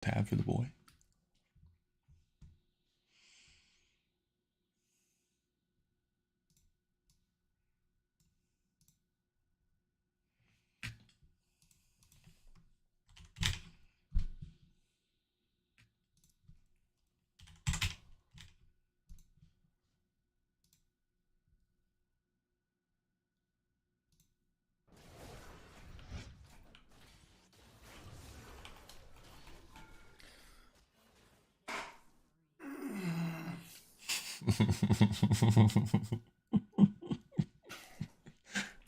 Tab for the boy.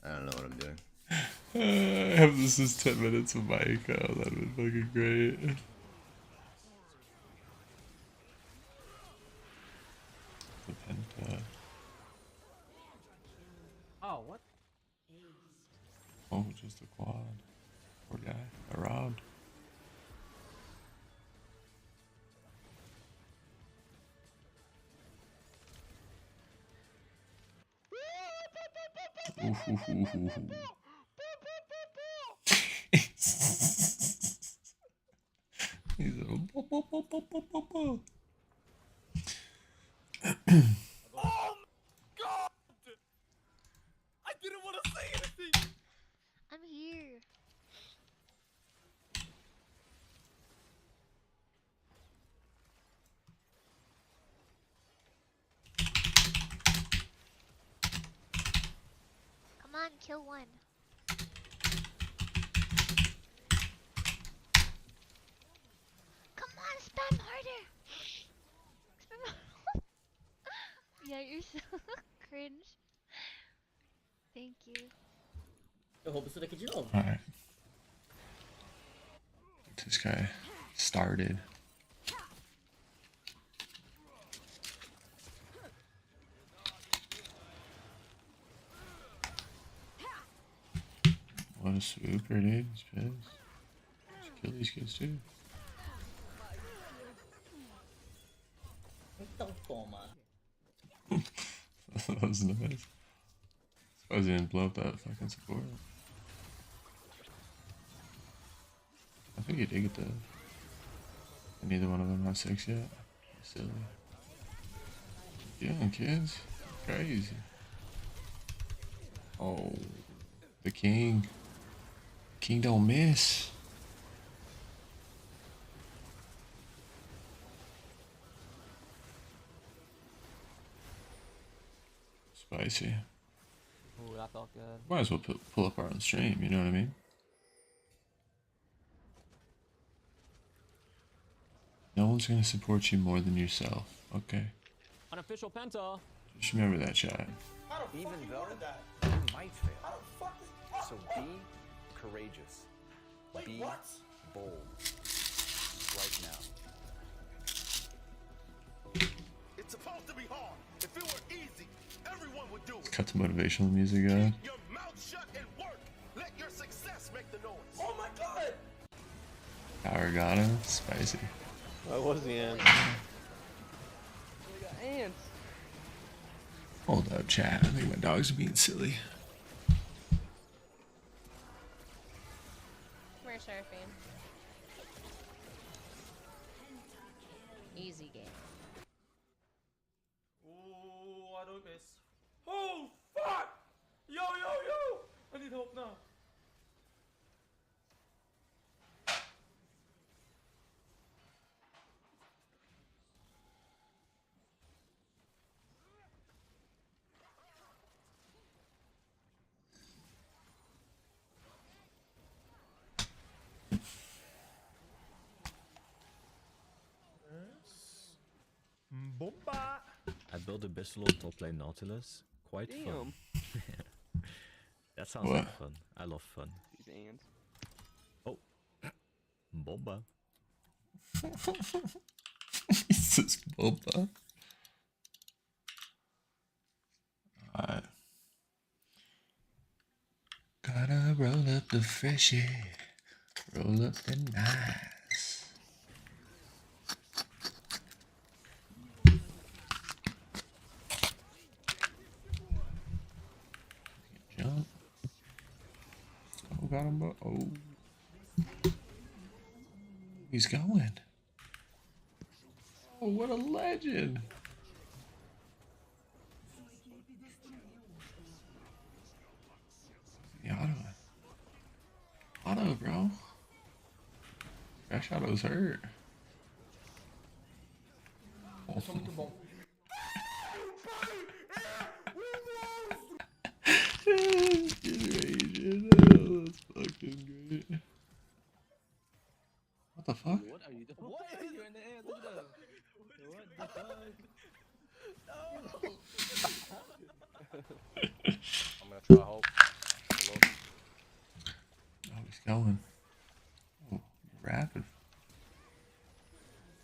I don't know what I'm doing. I have this is 10 minutes of Mike. Oh, that'd been fucking great. The penta. Oh, what? Oh, just a quad. Poor guy. Around. Oof, oof, oof, oof, oof. He's a bo, bo, bo, bo, bo, bo, bo. Oh my god! I didn't want to say anything! I'm here. Come on, kill one. Come on, spam harder. Spam yeah, you're so cringe. Thank you. Jag hoppas det kan jobb. Alright. This guy started. What a swooper, dude. He's pissed. Just kill these kids too. Então toma. That was nice. Surprised he didn't blow up that fucking support. I think he did get the. And neither one of them have 6 yet. Silly. Yeah, kids. Crazy. Oh, the king. King don't miss. Spicy. Oh, that felt good. Might as well pull up our own stream, you know what I mean? No one's gonna support you more than yourself, okay? Unofficial Penta. Just remember that, chat. Even though you might fail. So be courageous. Be bold. Right now. It's supposed to be hard. If it were easy, everyone would do it. Cut the motivational music out. Keep your mouth shut and work. Let your success make the noise. Oh my god! Aragana, spicy. What was the end? We got ants. Hold up, chat. I think my dogs are being silly. We're surfing. Easy game. Oh, I don't miss. Oh, fuck! Yo, yo, yo! I need help now. Bomba! I built a Bissell top lane Nautilus. Quite Damn. fun. That sounds What? like fun. I love fun. These ants. Oh. Bomba. He says Boba. Alright. Gotta roll up the freshy. Roll up the nice. Jump. Oh, got him. Oh. He's going. Oh, what a legend. The auto, bro. Fresh auto's hurt. Oh. Dat is wel niet de bom. Oh, that's fucking great. What the fuck? What are you doing? What? You're in the air. Look at that. What the fuck? I'm gonna try hope. Oh, he's going. Oh, rapid.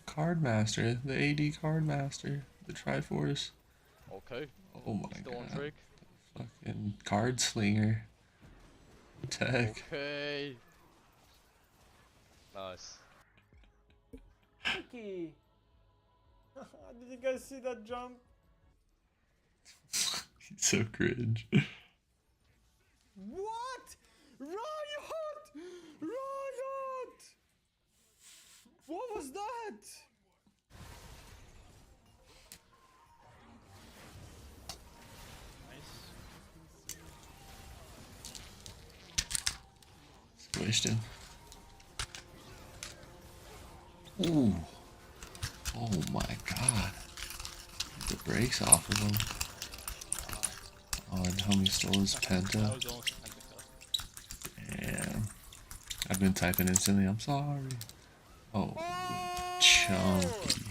Card Master, the AD Card Master, the Triforce. Okay. Oh my Still on god. trick. Fucking Card Slinger. Tech. Okay. Nice. Did you guys see that jump? He's so cringe. What? Riot! Riot! What was that? Squished him. Ooh. Oh my god. The brakes off of him. Oh, and homie stole his penta. Damn. I've been typing instantly. I'm sorry. Oh, chunky.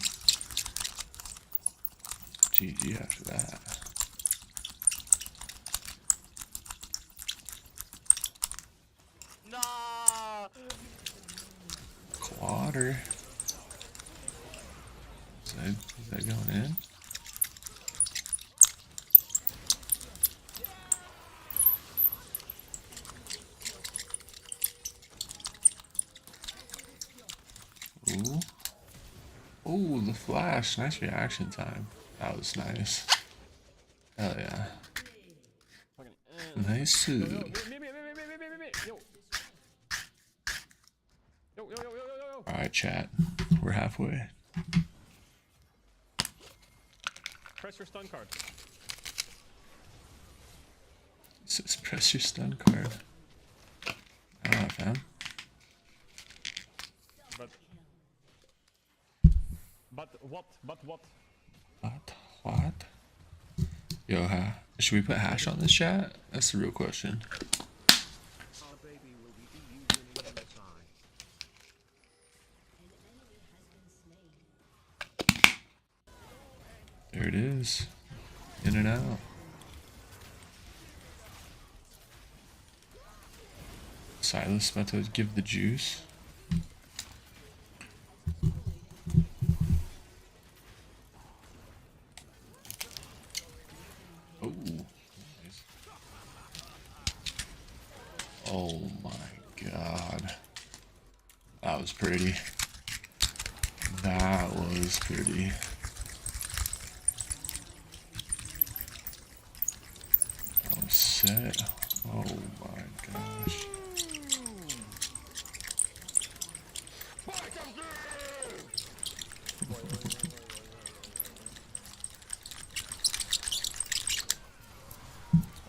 GG after that. Nah. Quarter. Is that going in? Ooh. Ooh, the flash. Nice reaction time. That was nice. Hell yeah. Nice. Yo. Alright, chat. We're halfway. Press your stun card. It says press your stun card. Alright, fam. But what? What? Yo, should we put hash on this chat? That's the real question. There it is. In and out. Silas about to give the juice. Oh, nice. Oh my god. That was pretty. That was pretty. Oh, set. Oh my gosh.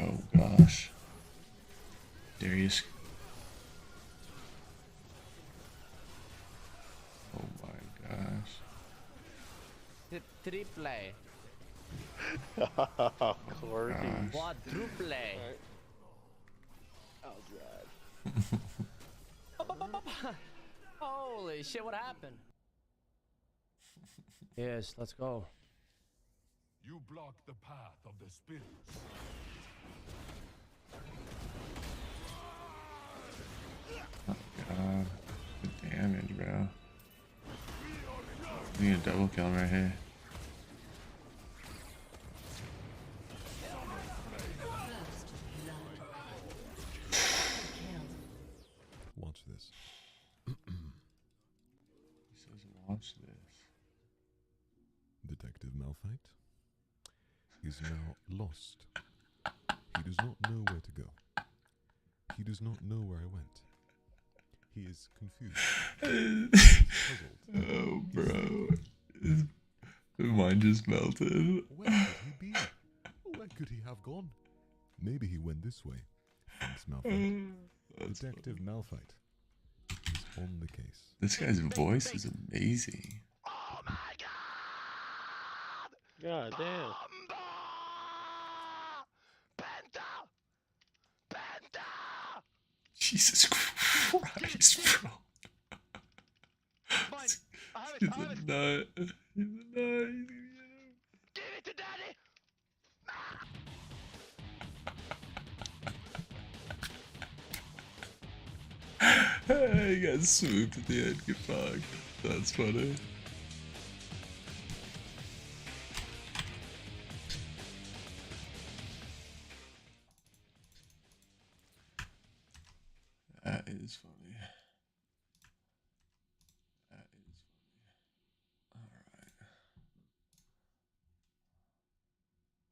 Oh gosh. Darius. Oh my gosh. The triple. Cordy. Quadruple. Holy shit, what happened? Yes, let's go. You block the path of the spirits. Oh god. Good damage, bro. We need a double kill right here. Watch this. He says, watch this. Detective Malphite is now lost. He does not know where to go. He does not know where I went. He is confused. Puzzled. Oh, bro. His mind just melted. Where could he be? Where could he have gone? Maybe he went this way. Thanks, Malphite. That's Detective funny. Malphite is on the case. This guy's voice is amazing. Oh my god! God damn. Penta! Penta! Jesus Christ, bro. Mine! I have it! He's I have a it! nut. He's a nut. He's gonna get him. Give it to daddy! He got swooped at the end. Get fucked. That's funny. That is funny. That is funny. Alright.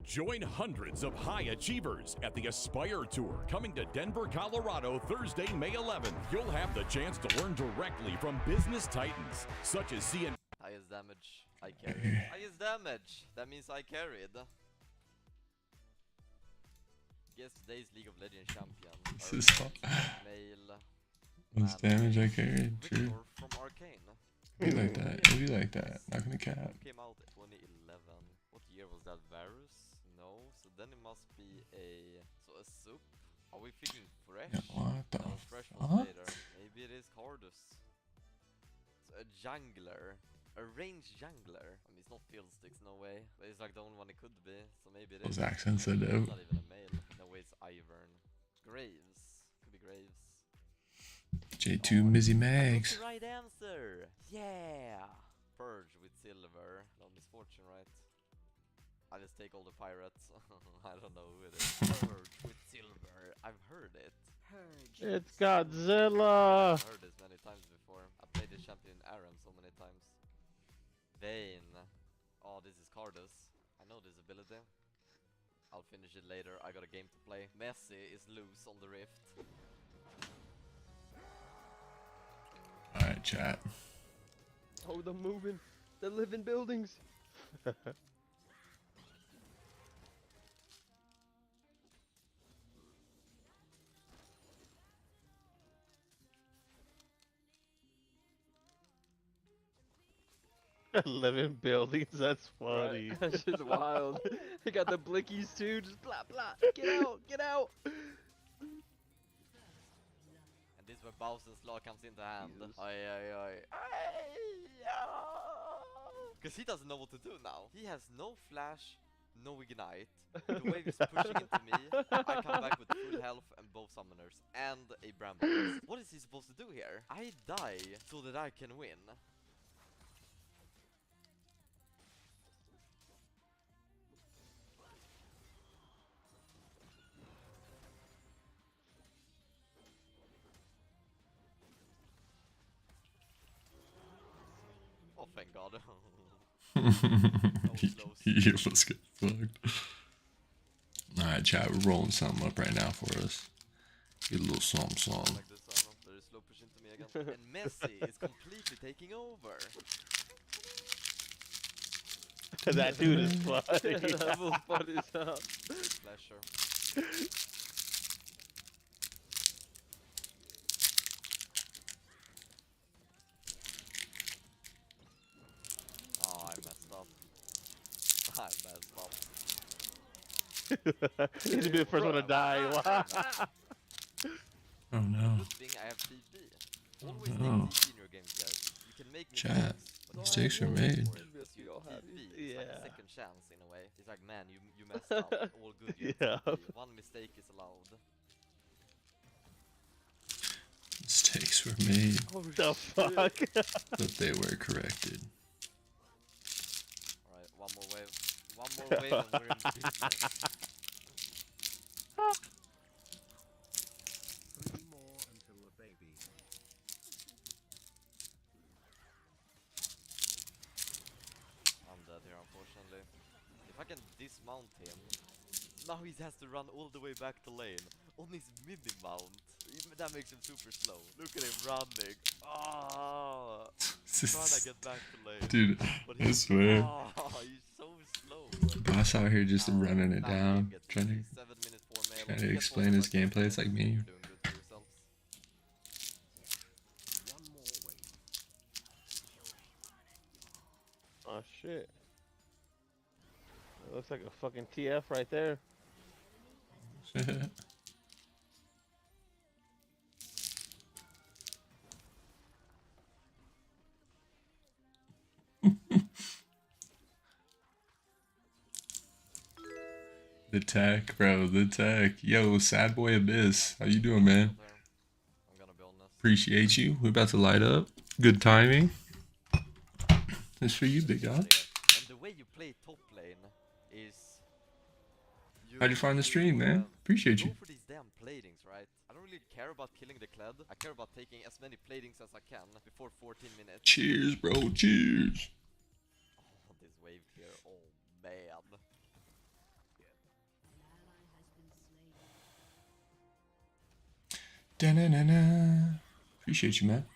Join hundreds of high achievers at the Aspire Tour coming to Denver, Colorado, Thursday, May 11th. You'll have the chance to learn directly from business titans such as CN. Highest damage, I carried. Highest damage, that means I carried. Guess today's League of Legends champion. This is hot. Male. Most damage I carried. True. Victor from Arcane. Be like that. It'll be like that. Not gonna cap. Came out in 2011. What year was that? Varus? No. So then it must be a... So a soup? Are we thinking fresh? Yeah, what the No, fresh was fuck? later. Maybe it is Cardus. So a jungler. A ranged jungler. I mean, it's not Fiddlesticks, no way. But it's like the only one it could be. So maybe it is. Those accents are It's dope. not even a male. No way, it's Ivern. Graves. Could be Graves. J2 Mizzy I got Mags. the right answer! Yeah! Purge with silver. No misfortune, right? I just take all the pirates. I don't know who it is. Purge with silver. I've heard it. Purge. It's Godzilla. I've heard this many times before. I played this champion Aram so many times. Vayne. Oh, this is Cardus. I know this ability. I'll finish it later. I got a game to play. Messi is loose on the rift. Alright, chat. Oh, they're moving. They live in buildings. 11 buildings, that's funny. Right. That's just wild. They got the blickies too, just blah blah. Get out, get out. And this is where Bowser's Law comes into hand. Because he doesn't know what to do now. He has no flash, no ignite. The wave is pushing into me. I come back with full health and both summoners and a bramble. What is he supposed to do here? I die so that I can win. Oh, thank God. You almost get fucked. Alright, chat, we're rolling something up right now for us. Get a little song. Like this, there is slow push into me again. And Messi is completely taking over. That dude is funny. That was funny as hell. Pleasure. Oh, I messed up. I messed up. He's to be the first one to die. Wow. Oh no. Good thing I have TP. Always take no. TP in your games, guys. You can make Chat. mistakes, but Mistakes are made. because you TP, it's like a Yeah. second chance in a way. It's like, man, you messed up. All good. You Yeah. TP. One mistake is allowed. Mistakes were made, The fuck? but they were corrected. Alright, one more wave. One more wave and we're in business. More until a baby. I'm dead here, unfortunately. If I can dismount him, now he has to run all the way back to lane on his mini mount. He that makes him super slow. Look at him running. Oh, trying to get back to lane. Dude, But I swear. oh, he's so slow. Boss out here just Oh, running it now down, get trying 7 minutes for mail. to If you get explain one his like that, gameplay. It's like me. you're doing good for yourselves. Oh shit. That looks like a fucking TF right there. The tech, bro. The tech. Yo, sad boy Abyss. How you doing, man? I'm gonna be honest. Appreciate you. We're about to light up. Good timing. This for you, big guy. And the way you play top lane is... How'd you find the stream, man? Appreciate you. Go for these damn platings, right? I don't really care about killing the Kled. I care about taking as many platings as I can before 14 minutes. Cheers, bro. Cheers. Oh, this wave here. Oh, man. Da-na-na-na. Appreciate you, man.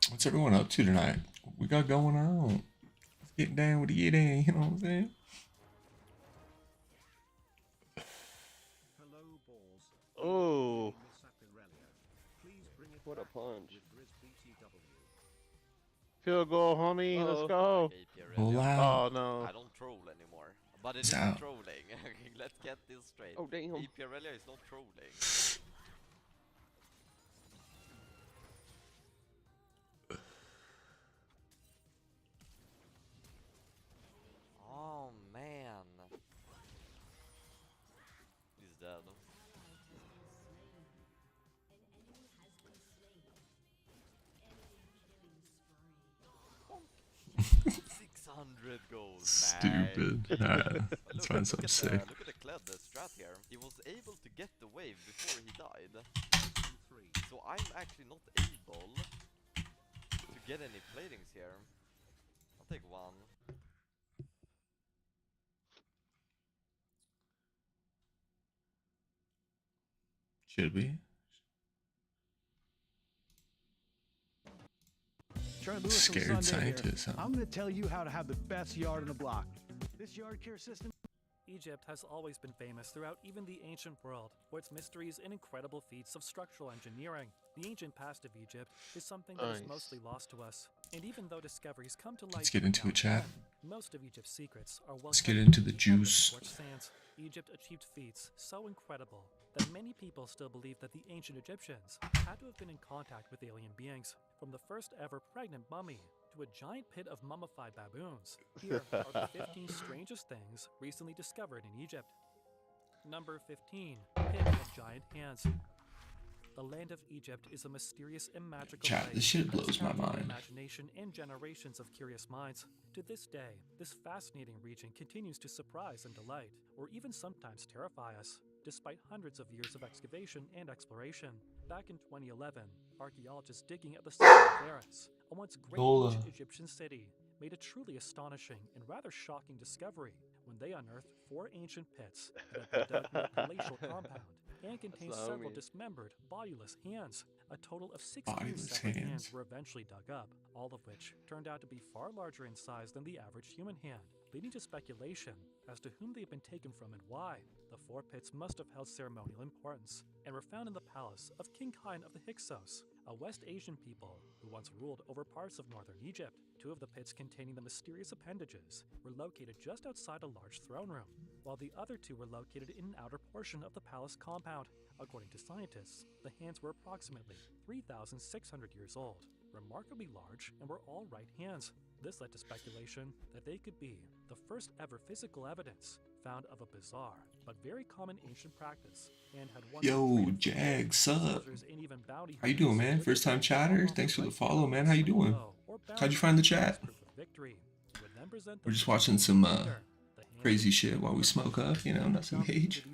What's everyone up to tonight? What we got going on? Let's get down with the eating, you know what I'm saying? Oh. What a punch. Field goal, homie. Let's go. Pull out. Oh no. I don't troll anymore. But it It's isn't out. trolling. Let's get this straight. Oh damn. Ipiarelia is not trolling. Oh man. He's dead. $600 gold. Stupid. Alright, let's find something sick. Look at the Kled strat here. He was able to get the wave before he died. So I'm actually not able to get any platings here. I'll take one. Should we? Scared scientist, huh? I'm going to tell you how to have the best yard on the block. This yard care system. Egypt has always been famous throughout even the ancient world for its mysteries and incredible feats of structural engineering. The ancient past of Egypt is something that is mostly lost to us. And even though discoveries come to light, Let's get into it, chat. most of Egypt's secrets are well Let's get kept into the deep under juice. scorched sands. Egypt achieved feats so incredible that many people still believe that the ancient Egyptians had to have been in contact with alien beings. From the first ever pregnant mummy to a giant pit of mummified baboons. Here are the 15 strangest things recently discovered in Egypt. Number 15. Pit of giant hands. The land of Egypt is a mysterious and magical Chat, place this shit that has blows my captured mind. imagination and generations of curious minds. To this day, this fascinating region continues to surprise and delight, or even sometimes terrify us, despite hundreds of years of excavation and exploration. Back in 2011, archaeologists digging at the site of Paris, a once great ancient Egyptian city, made a truly astonishing and rather shocking discovery when they unearthed 4 ancient pits that had been dug in a palatial compound and contained several dismembered, bodiless hands. A total of 16 separate hands were eventually dug up, all of which turned out to be far larger in size than the average human hand, leading to speculation as to whom they had been taken from and why. The 4 pits must have held ceremonial importance, and were found in the palace of King Khan of the Hyksos, a West Asian people who once ruled over parts of northern Egypt. 2 of the pits containing the mysterious appendages were located just outside a large throne room, while the other 2 were located in an outer portion of the palace compound. According to scientists, the hands were approximately 3,600 years old, remarkably large, and were all right hands. This led to speculation that they could be the first ever physical evidence found of a bizarre but very common ancient practice, and had one. Yo, Jag, sup? How you doing, man? First time chatter? Thanks for the follow, man. How you doing? How'd you find the chat? We're just watching some crazy shit while we smoke up, you know, nothing age.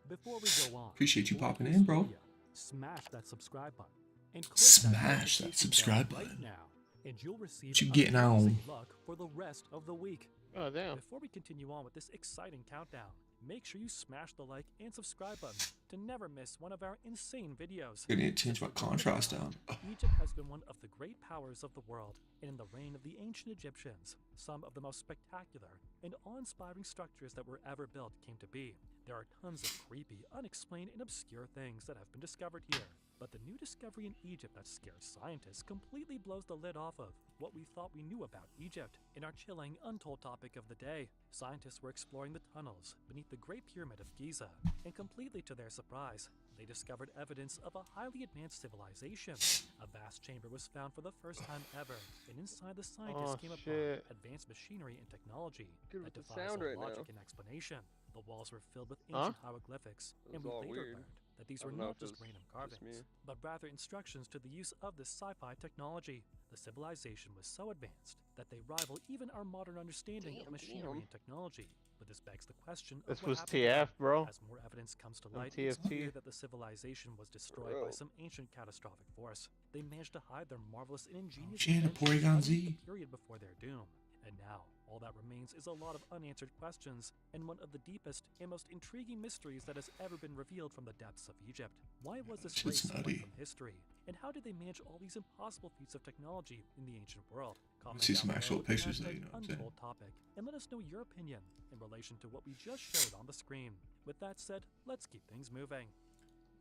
Before we go on, Appreciate you popping in, bro. smash that subscribe button and click Smash that notification subscribe bell button. right now and you'll receive What you getting on? amazing luck for the rest of the week. Oh, damn. Before we continue on with this exciting countdown, make sure you smash the like and subscribe button to never miss one of our insane videos. I need to change my contrast down. Egypt has been one of the great powers of the world, and in the reign of the ancient Egyptians, some of the most spectacular and awe-inspiring structures that were ever built came to be. There are tons of creepy, unexplained, and obscure things that have been discovered here. But the new discovery in Egypt that scares scientists completely blows the lid off of what we thought we knew about Egypt. In our chilling, untold topic of the day, scientists were exploring the tunnels beneath the Great Pyramid of Giza, and completely to their surprise, they discovered evidence of a highly advanced civilization. A vast chamber was found for the first time ever, and inside the scientists came upon advanced machinery and technology that defies all logic and explanation. The walls were filled with ancient hieroglyphics, and we later learned that these were not just random carvings, but rather instructions to the use of this sci-fi technology. The civilization was so advanced that they rival even our modern understanding of machinery and technology. But this begs the question of This what was happened TF, then. bro. As more evidence comes to On light, it's TFT. clear that the civilization was destroyed by some ancient catastrophic force. They managed to hide their marvelous and ingenious shit, a inventions Porygon underneath Z. the period before their doom. And now, all that remains is a lot of unanswered questions, and one of the deepest and most intriguing mysteries that has ever been revealed from the depths of Egypt. Why was this Shit's race wiped nutty. from history? And how did they manage all these impossible feats of technology in the ancient world? Comment See down some below actual with the pictures though, hashtag you know what I'm saying? untold topic, and let us know your opinion in relation to what we just showed on the screen. With that said, let's keep things moving.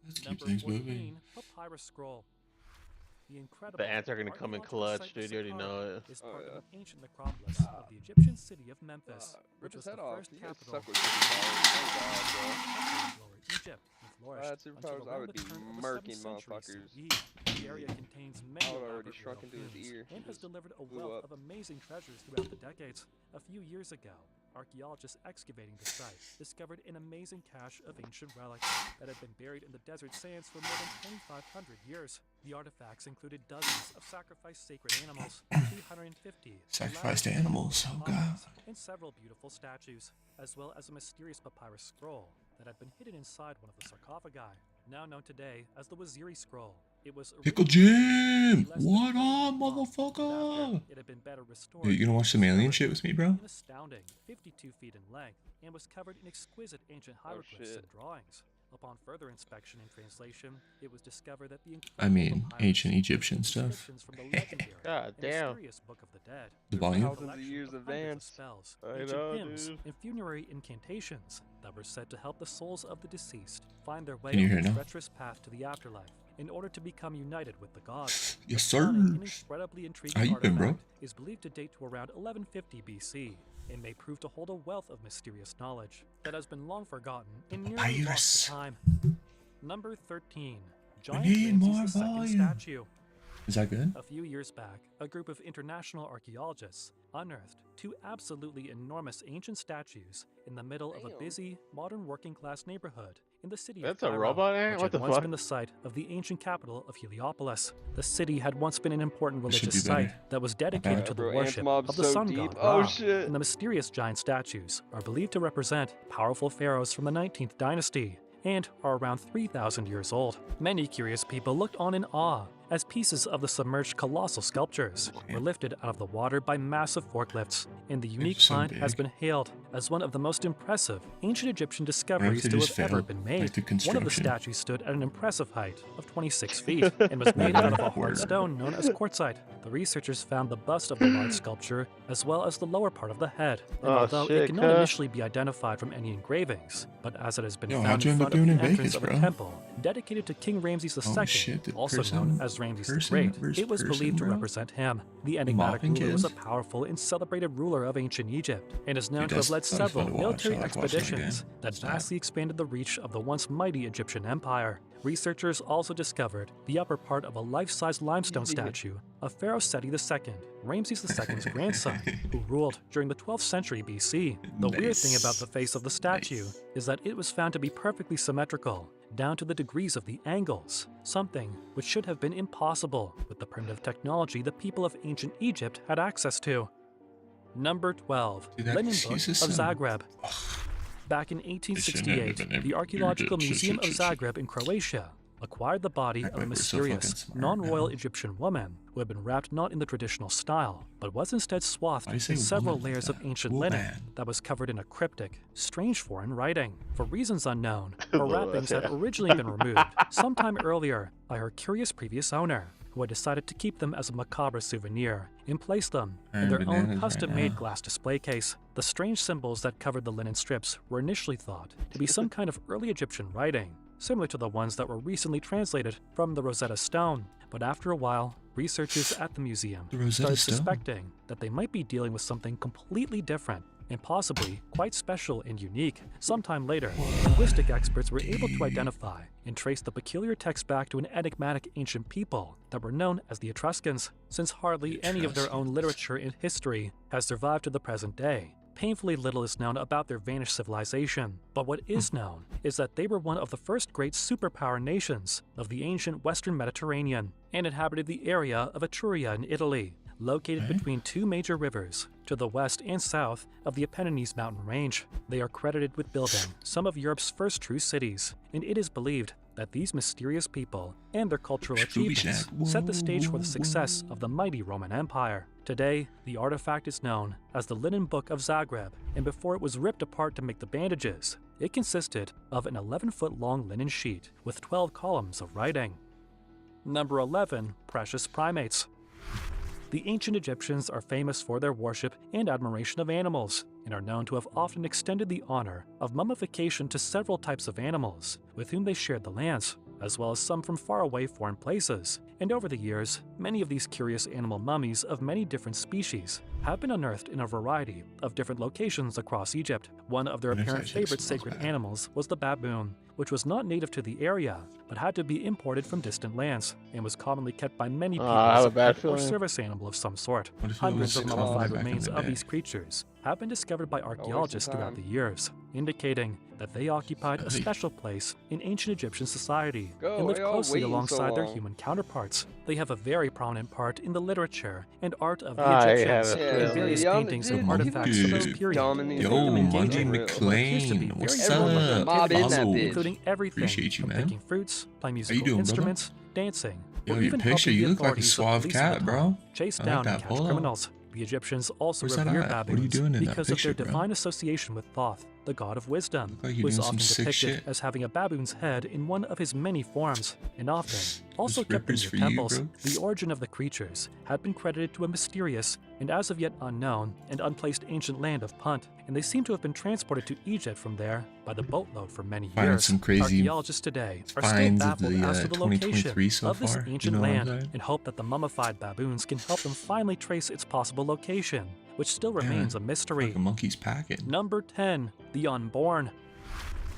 Let's keep Number things 14, moving. Papyrus Scroll. The incredible The ants are gonna come in archaeological clutch, site of dude. You already Saqqara know it. is part of the ancient necropolis of the Egyptian city of Memphis, which was the first capital of Lower Egypt, and flourished until around the turn of the 7th century CE. The area contains many elaborate royal tombs and has delivered a wealth of amazing treasures throughout the decades. A few years ago, archaeologists excavating the site discovered an amazing cache of ancient relics that had been buried in the desert sands for more than 2,500 years. The artifacts included dozens of sacrificed sacred animals, 350 Sacrificed elaborate animals, oh god. columns, and several beautiful statues, as well as a mysterious papyrus scroll that had been hidden inside one of the sarcophagi, now known today as the Waziri Scroll. It was Pickle originally Jim! less than What 1 up, feet long, but motherfucker? after it had been better restored. Dude, you gonna watch some alien shit with me, bro? An astounding 52 feet in length and was covered in exquisite ancient hieroglyphs and drawings. Upon further inspection and translation, it was discovered that the I mean, papyrus ancient contained Egyptian stuff. inscriptions from the legendary God and damn. mysterious Book of the Dead. The There was a volume? Thousands of collection years of hundreds advanced. spells, I ancient know, hymns, dude. and funerary incantations that were said to help the souls of the deceased find their way Can you on hear the now? treacherous path to the afterlife in order to become united with the gods. Yes, The stunning and sir. incredibly How intriguing you been, bro? artifact is believed to date to around 1150 BC and may prove to hold a wealth of mysterious knowledge that has been long forgotten and nearly lost Papyrus. to time. Number 13. We Giant need more Ramses II volume. statue. Is that good? A few years back, a group of international archaeologists unearthed 2 absolutely enormous ancient statues in the middle of a busy, modern working-class neighborhood in the city That's of a Cairo, robot ant? which What had the once fuck? been the site of the ancient capital of Heliopolis. The city had once been an important This should religious be better. site that was dedicated bad. to the Bro, ants worship mob's of the so sun deep. god Oh, Ra, shit. and the mysterious giant statues are believed to represent powerful pharaohs from the 19th dynasty and are around 3,000 years old. Many curious people looked on in awe as pieces of the submerged colossal sculptures were lifted out of the water by massive forklifts, and the unique so find has big. been hailed as one of the most impressive ancient Egyptian discoveries they to have just ever failed, been like made. the One of the construction. statues stood at an impressive height of 26 feet and was made out of a hard Word. stone known as quartzite. The researchers found the bust of the large sculpture as well as the lower part of the head, and Oh, although shit, it cannot cuz. initially be identified from any engravings, but as it has been Yo, found how'd you in end up front of doing the in entrance Vegas, of a bro? temple dedicated to King Ramses II, Oh, shit, the also person- known as Ramses the person Great. versus It was person, believed to bro? represent him. The enigmatic Mopping ruler was a kids? powerful and celebrated ruler of ancient Egypt, and is known Dude, to have that's- led that was several fun to watch. military I like watching that expeditions game. that Snap. vastly expanded the reach of the once mighty Egyptian empire. Researchers also discovered the upper part of a life-size limestone statue of Pharaoh Seti II, Ramses II's grandson, who ruled during the 12th century BC. The weird thing about the face of the statue is that it was found to be perfectly symmetrical, down to the degrees of the angles, something which should have been impossible with the primitive technology the people of ancient Egypt had access to. Number 12. Dude, that Linen Book of uses some- Zagreb. Back in shouldn't have 1868, been able the to Archaeological do that. Museum of Zagreb in Croatia acquired the body Act of a like we're so fucking mysterious, smart non-royal now. Egyptian woman who had been wrapped not in the traditional style, but was instead swathed Why do you say in several woman like layers of that? ancient Woman. linen that was covered in a cryptic, strange foreign writing. For reasons unknown, her wrappings had originally been removed sometime earlier by her curious previous owner, who had decided to keep them as a macabre souvenir and place them in their own custom-made glass display case. The strange symbols that covered the linen strips were initially thought to be some kind of early Egyptian writing, similar to the ones that were recently translated from the Rosetta Stone. But after a while, researchers at the museum started suspecting that they might be dealing with something completely different and possibly quite special and unique. Sometime later, linguistic experts were able to identify and trace the peculiar text back to an enigmatic ancient people that were known as the Etruscans, since hardly any of their own literature and history has survived to the present day. Painfully little is known about their vanished civilization, but what is known is that they were one of the first great superpower nations of the ancient Western Mediterranean and inhabited the area of Etruria in Italy, located between two major rivers to the west and south of the Apennines mountain range. They are credited with building some of Europe's first true cities, and it is believed that these mysterious people and their cultural achievements set the stage for the success of the mighty Roman Empire. Today, the artifact is known as the Linen Book of Zagreb, and before it was ripped apart to make the bandages, it consisted of an 11-foot-long linen sheet with 12 columns of writing. Number 11. Precious Primates. The ancient Egyptians are famous for their worship and admiration of animals, and are known to have often extended the honor of mummification to several types of animals with whom they shared the lands, as well as some from faraway foreign places. And over the years, many of these curious animal mummies of many different species have been unearthed in a variety of different locations across Egypt. One of their apparent favorite sacred animals was the baboon, which was not native to the area, but had to be imported from distant lands, and was commonly kept by many people as a pet or service animal of some sort. Hundreds of mummified remains of these creatures have been discovered by archaeologists throughout the years, indicating that they occupied a special place in ancient Egyptian society and lived closely alongside their human counterparts. They have a very prominent part in the literature and art of the Egyptians, and various paintings and artifacts from this period. Yo, Monty McLean, what's up? Follow. Including everything Appreciate you, from man. picking fruits, playing How musical you doing, instruments, dancing, Yo, or your even picture, helping you the look like a authorities of suave police cat, at bro. home, chase I like down that and catch polo. criminals. The Egyptians also Where's that revere at? What are you baboons doing in that because picture, of their bro? divine association with Thoth, the god of wisdom, like you're who is doing some often sick depicted shit. as having a baboon's head in one of his many forms, and often also kept in rippers their for you, temples. bro. The origin of the creatures had been credited to a mysterious and as of yet unknown and unplaced ancient land of Punt, and they seem to have been transported to Egypt from there by the boatload for many Finding years. some crazy Archaeologists today are still finds of baffled the, as to the location 2023 so of this far, you ancient know what I'm land saying? and hope that the mummified baboons can help them finally trace its possible location, which still remains a mystery. Like a monkey's packing. Number 10. The Unborn.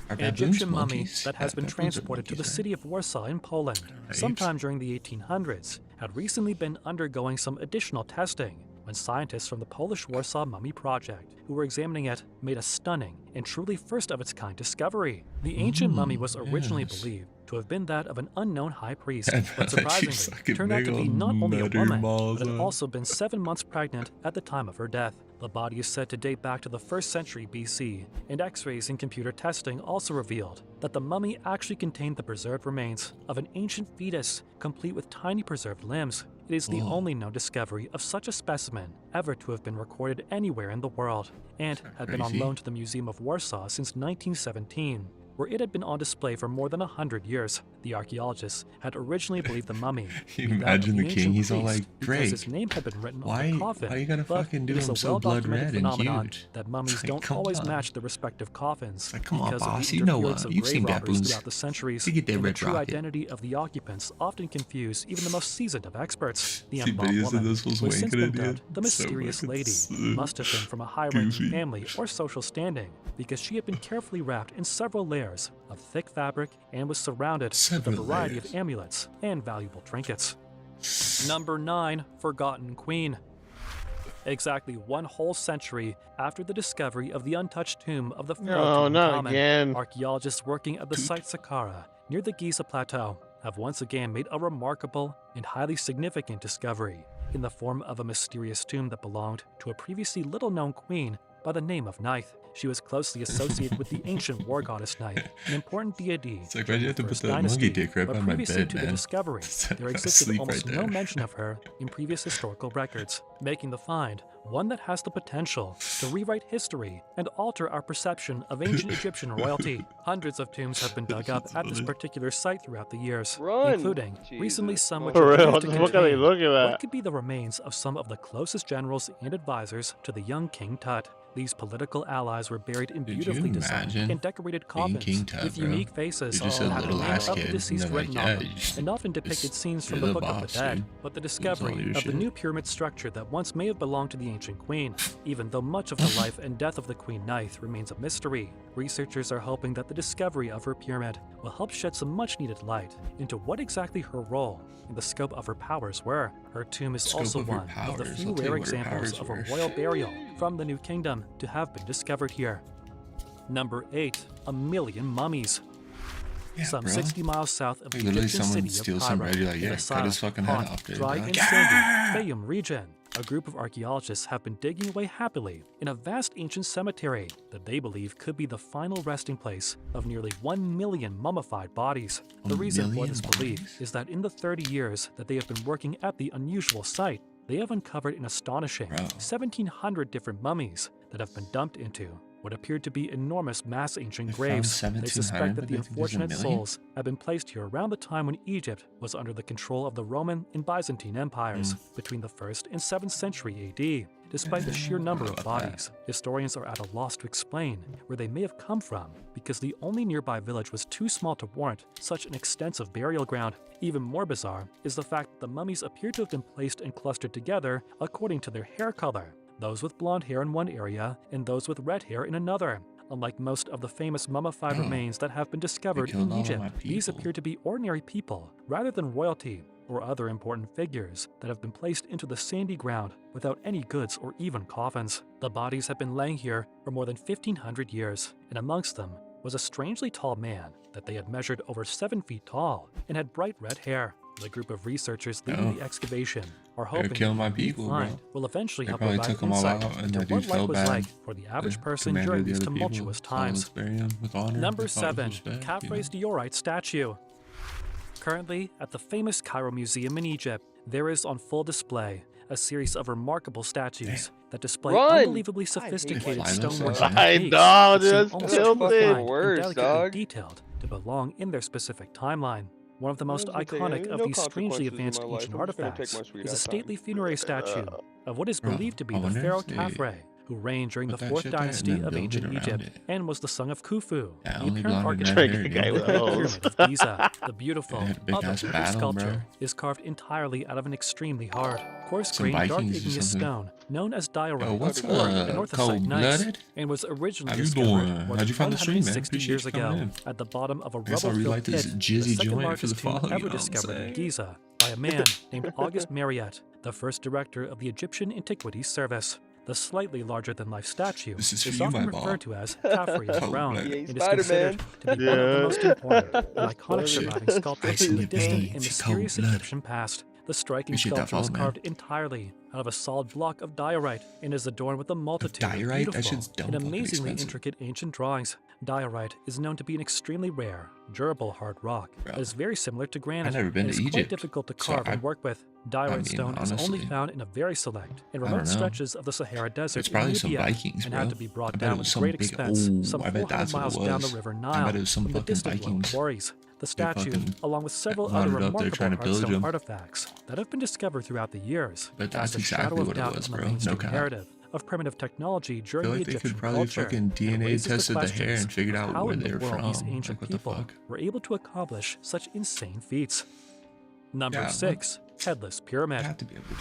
Are An baboons Egyptian mummy monkeys? that has Yeah, been baboons are transported to the monkeys, right? city of Warsaw in Poland sometime during the 1800s had recently been undergoing some additional testing when scientists from the Polish Warsaw Mummy Project, who were examining it, made a stunning and truly first-of-its-kind discovery. The ancient mummy was originally believed to have been that of an unknown high priest, but surprisingly turned out to be not only a woman, but had also been 7 months pregnant at the time of her death. The body is said to date back to the 1st century BC, and x-rays and computer testing also revealed that the mummy actually contained the preserved remains of an ancient fetus, complete with tiny preserved limbs. It is the only known discovery of such a specimen ever to have been recorded anywhere in the world, and had been on loan to the Museum of Warsaw since 1917, where it had been on display for more than 100 years. The archaeologists had originally believed the mummy You to be that of imagine the king, ancient he's all priest like, because Drake, his name had been written on why the coffin. you gotta But fucking do it is him a so blood well-documented red and phenomenon huge? that mummies Like, don't come always on. match the respective coffins come on, because of boss, the you know interference of you've grave seen robbers baboons. throughout the centuries, You get that and the red true rocket. identity of the occupants often confuse even the most seasoned of experts. The See embalmed videos of woman those fools was since wanking been at you? dubbed the So mysterious fucking lady, sick. who must have been from a high-ranking Goofy. family or social standing, because she had been carefully wrapped in several layers of thick fabric and was surrounded with a Several variety layers. of amulets and valuable trinkets. Number 9. Forgotten Queen. Exactly 1 whole century after the discovery of the untouched tomb of the pharaoh Tutankhamun, archaeologists working at the site Saqqara near the Giza Plateau have once again made a remarkable and highly significant discovery in the form of a mysterious tomb that belonged to a previously little-known queen by the name of Neith. She was closely associated with the ancient war goddess Night, an important deity. It's like, why'd you have to put First the dynasty, monkey dick right but by my previously bed, to the man? discovery, there existed Sleep almost right no there. mention of her in previous historical records, making the find one that has the potential to rewrite history and alter our perception of ancient Egyptian royalty. Hundreds of tombs have been dug up at this particular site throughout the years, Run! including recently Jesus some which fuck. are For real, believed to what the fuck are they contain looking at? what could be the remains of some of the closest generals and advisors to the young King Tut. These political allies were buried in Dude, beautifully you designed imagine and decorated being coffins King Tut, with bro? unique faces You're just a that had the little name ass of the kid, and deceased they're like, written on yeah, them, you just- and often depicted scenes from you're the the Book of boss, the Dead. dude. But the all discovery your of the shit. new pyramid structure that once may have belonged to the ancient queen, even though much of the life and death of the Queen Ninth remains a mystery, researchers are hoping that the discovery of her pyramid will help shed some much-needed light into what exactly her role and the scope of her powers were. Her tomb is Scope also of her one of the powers, few I'll tell you rare what her examples powers of a were. royal burial from the New Kingdom to have been discovered here. Number 8. A million mummies. Yeah, Some bro. 60 miles south of the Like, literally Egyptian someone city steals of some Cairo, bread, you're like, in yeah, the cut silent, his fucking head hot, off, dude. dry They're and like, sandy Fayum region. A group of archaeologists have been digging away happily in a vast ancient cemetery that they believe could be the final resting place of nearly 1 million mummified bodies. The reason for this belief is that in the 30 years that they have been working at the unusual site, they have uncovered an astonishing 1,700 different mummies that have been dumped into what appeared to be enormous mass ancient graves. They suspect that the unfortunate souls have been placed here around the time when Egypt was under the control of the Roman and Byzantine empires between the 1st and 7th century AD. Despite the sheer number of bodies, historians are at a loss to explain where they may have come from because the only nearby village was too small to warrant such an extensive burial ground. Even more bizarre is the fact that the mummies appear to have been placed and clustered together according to their hair color. Those with blonde hair in one area and those with red hair in another. Unlike most of the famous mummified remains that have been discovered in Egypt, these appear to be ordinary people rather than royalty or other important figures that have been placed into the sandy ground without any goods or even coffins. The bodies have been laying here for more than 1,500 years, and amongst them was a strangely tall man that they had measured over 7 feet tall and had bright red hair. The group of researchers leading the excavation are hoping killing my that the people, find bro. will eventually They help probably provide took them all insight out, and into that what dude life felt was bad. like for the average The person commander during of the these other people, tumultuous so let's times. bury him with honor, Number with honor, 7. respect, you know? Khafre's diorite statue. Currently, at the famous Cairo Museum in Egypt, there is on full display a series of remarkable statues that display Run! unbelievably sophisticated Fly those stonework things. I techniques know, that dude, seem that's almost tilted. too refined and Worse, delicately dog. detailed to belong in their specific timeline. One of the most There's gonna iconic take of no these strangely consequences in advanced my life. ancient I'm just gonna take artifacts my sweet is a ass stately time. funerary statue of what is believed to be I the wonder pharaoh if they Khafre, who reigned during the put that 4th shit there and dynasty then of build it ancient around Egypt it. and was the son of Khufu, Yeah, the only apparent blonde and architect red of hair, guy the with Great hoes. Pyramid of Giza. The beautiful, They had a big ass otherworldly battle, bro. sculpture is carved entirely out of an extremely hard, coarse-grained, Vikings dark or igneous something. stone known as diorite Yo, what's or up? anorthosite Cold gneiss, blooded? and was originally How you discovered doing? more How'd than you find the stream, man? 160 Appreciate years you coming ago in. at the bottom of a Guess I'll rubble-filled relight pit, this the jizzy second joint for largest the tomb follow, you ever know what I'm discovered in saying? Giza by a man named August Marriott, the first director of the Egyptian Antiquities Service. The slightly larger-than-life statue This is for is you, often my ball. referred to as Khafre's Oh, throne man. He and ain't is considered to be one of the Yeah. most important and That's iconic funny. surviving sculptures Ice from in the your distant veins, and you mysterious cold-blooded. Egyptian past. The striking Appreciate that sculpture was follow, man. carved entirely out of a solid block of diorite and is adorned with a multitude of diorite? That beautiful shit's dumb and fucking amazingly expensive. intricate ancient drawings. Diorite is known to be an extremely rare, durable hard rock that is very similar to granite never been and to is quite Egypt, difficult to so carve and I work with. Diorite mean, stone is only honestly, found in a very select and I don't remote know. stretches of the Sahara Desert It's in probably some Libya Vikings, and bro. had to be brought I bet down it was with some great big- expense Ooh, some I bet 400 that's what it miles down the was. river I Nile bet it was some from the fucking distant local Vikings. quarries. The statue, fucking along with several loaded other up there remarkable trying to pillage hardstone them. artifacts that have been discovered throughout the years, But cast that's a shadow exactly of what it doubt was, on the bro. No mainstream cap. narrative of primitive technology I during feel the like they Egyptian could probably culture, fucking and DNA raises the tested the hair questions and figured of out how where in they the were world from. these ancient Like, what the people fuck? were able to accomplish such insane feats. Number Yeah, 6. Headless Pyramid. You have to be able to do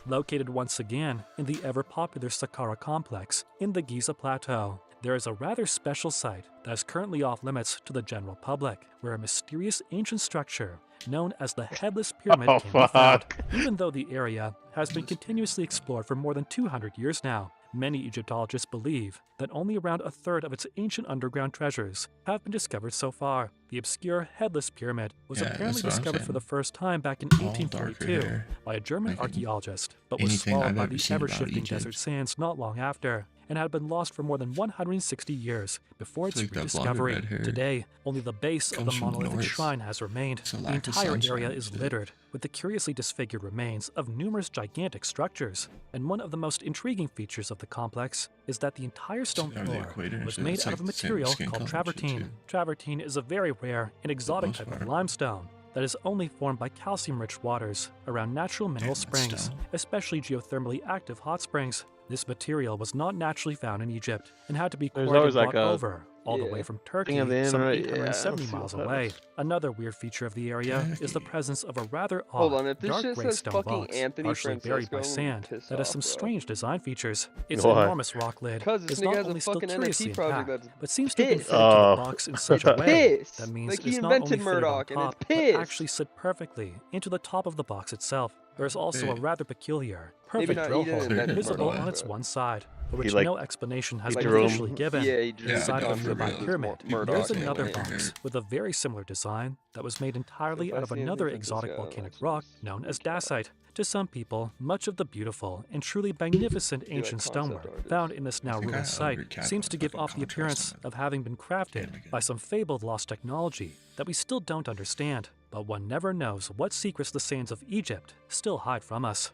Located once again in the ever-popular Saqqara complex in the Giza Plateau, there is a rather special site that is currently off limits to the general public, where a mysterious ancient structure known as the Headless Pyramid Oh, can be found. fuck. Even though the area has been continuously explored for more than 200 years now, many Egyptologists believe that only around a third of its ancient underground treasures have been discovered so far. The obscure Headless Pyramid was Yeah, apparently that's what I'm discovered for saying. the first time back in All darker 1842 hair. by a German Like archaeologist, but was anything swallowed I've by ever the seen about ever-shifting Egypt. desert sands not long after. and had been lost for more than 160 years before its It's like that blonde with rediscovery. red hair Today, only the base of the comes from monolithic north. shrine has remained. It's a The lack of entire sunshine area is instead. littered with the curiously disfigured remains of numerous gigantic structures. And one of the most intriguing features of the complex is that the entire stone Are they floor equated? was It's made like out of a the same material skin called color and shit, travertine. too. Travertine is a very rare and exotic most type of part. limestone that is only formed by calcium-rich waters around natural mineral Damn, that springs, stone. especially geothermally active hot springs. This material was not naturally found in Egypt and had to be There's quarried and always like brought a- over all the way yeah, from thing Turkey, on the some internet, 870 yeah, I'll miles see what away. happens. Another weird feature of the area is the Turkey. presence of a rather Hold odd, on, if this dark shit gray says stone fucking box, Anthony partially buried by Francesco, I'm sand, pissed that has off, some bro. strange design features. Its Why? enormous rock lid Because this is nigga not has a only still fucking curiously NFT project intact, that's but seems to have been pissed. fitted to the box in such a It's way pissed. that means Like, he it's not only invented fitted on Murdoch, and it's top, but pissed. actually slid perfectly into the top of the box itself. There is also a Hey. rather peculiar, Maybe perfect not, drill he didn't hole invent visible Murdoch, on its but- one side, for He, which like, no explanation has like been drew him- officially given. Yeah, he drew Inside no, of the for nearby real. pyramid, Murdoch there's and another everything. box with a very similar design that was made entirely So if out I of see anything another from exotic this guy, volcanic I'll rock just known as reach out. dacite. To some people, much of the beautiful and truly magnificent like ancient concept stonework artists. found in this now think I ruined site overcapped seems my to give fucking off the contrast appearance on it. of having been crafted Damn, again. by some fabled lost technology that we still don't understand, but one never knows what secrets the sands of Egypt still hide from us.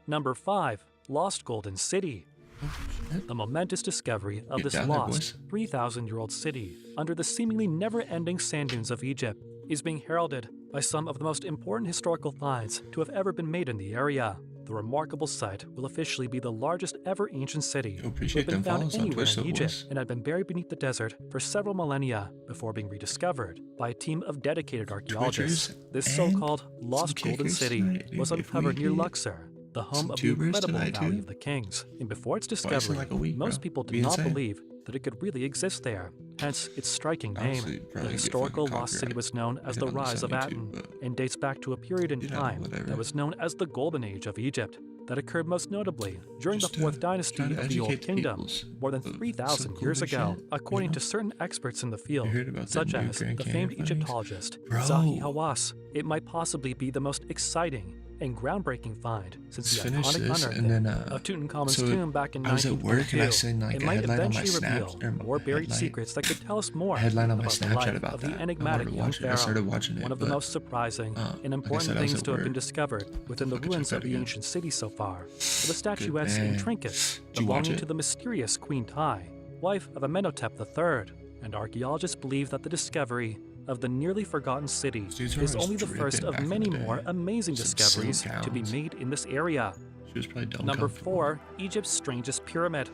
Number 5. Lost Golden City. The momentous discovery of Get this down there, lost 3,000-year-old city under the seemingly never-ending sand dunes of Egypt is being heralded by some of the most important historical finds to have ever been made in the area. The remarkable site will officially be the largest ever ancient city to appreciate have been them found follows on anywhere Twitch, in though, Egypt boys. and had been buried beneath the desert for several millennia before being rediscovered by a team of dedicated archaeologists. Twitchers This and so-called Lost some Golden kickers City tonight, dude. was If we uncovered near get Luxor, the home some of the tubers incredible tonight, Valley too. of the Kings, and before its Twice in discovery, like a week, most bro. people did Be not insane. believe that it could really exist there, hence its striking name. Honestly, The probably get historical fucking lost city copyright was known as hit the on this Rise of on YouTube, Aten, but and dates back to a period in you know, time whatever. that was known as the Golden Age of Egypt, that occurred most notably during Just, the 4th dynasty trying to of the Old educate the Kingdom, peoples more than of 3,000 some years cool ago, shit, according you know? to certain experts in the field, heard about such the new as Grand the Canyon famed findings? Egyptologist Bro. Zahi Hawass. It might possibly be the most exciting and groundbreaking find since Let's the finish iconic this, unearthing and then, of Tutankhamun's so tomb back in I was at work and I 1922. seen like It a might headline on my eventually Snap reveal or more buried headline- secrets that could tell us more a headline on my about the Snapchat life about of the that. I enigmatic wanted to young watch it. I pharaoh. started watching it, One of the but, most surprising like and I important said, I was things at to have been work. discovered within the Fucking ruins check of that the again. ancient city so far are the statuettes man. and trinkets Did you watch belonging it? to the mysterious Queen Tai, wife of Amenhotep III, and archaeologists believe that the discovery of the nearly forgotten city Dudes were is only the dripping first of back in many the day. more amazing Some discoveries silk to be gowns. made in this area. She was probably dumb Number comfortable. 4. Egypt's strangest pyramid.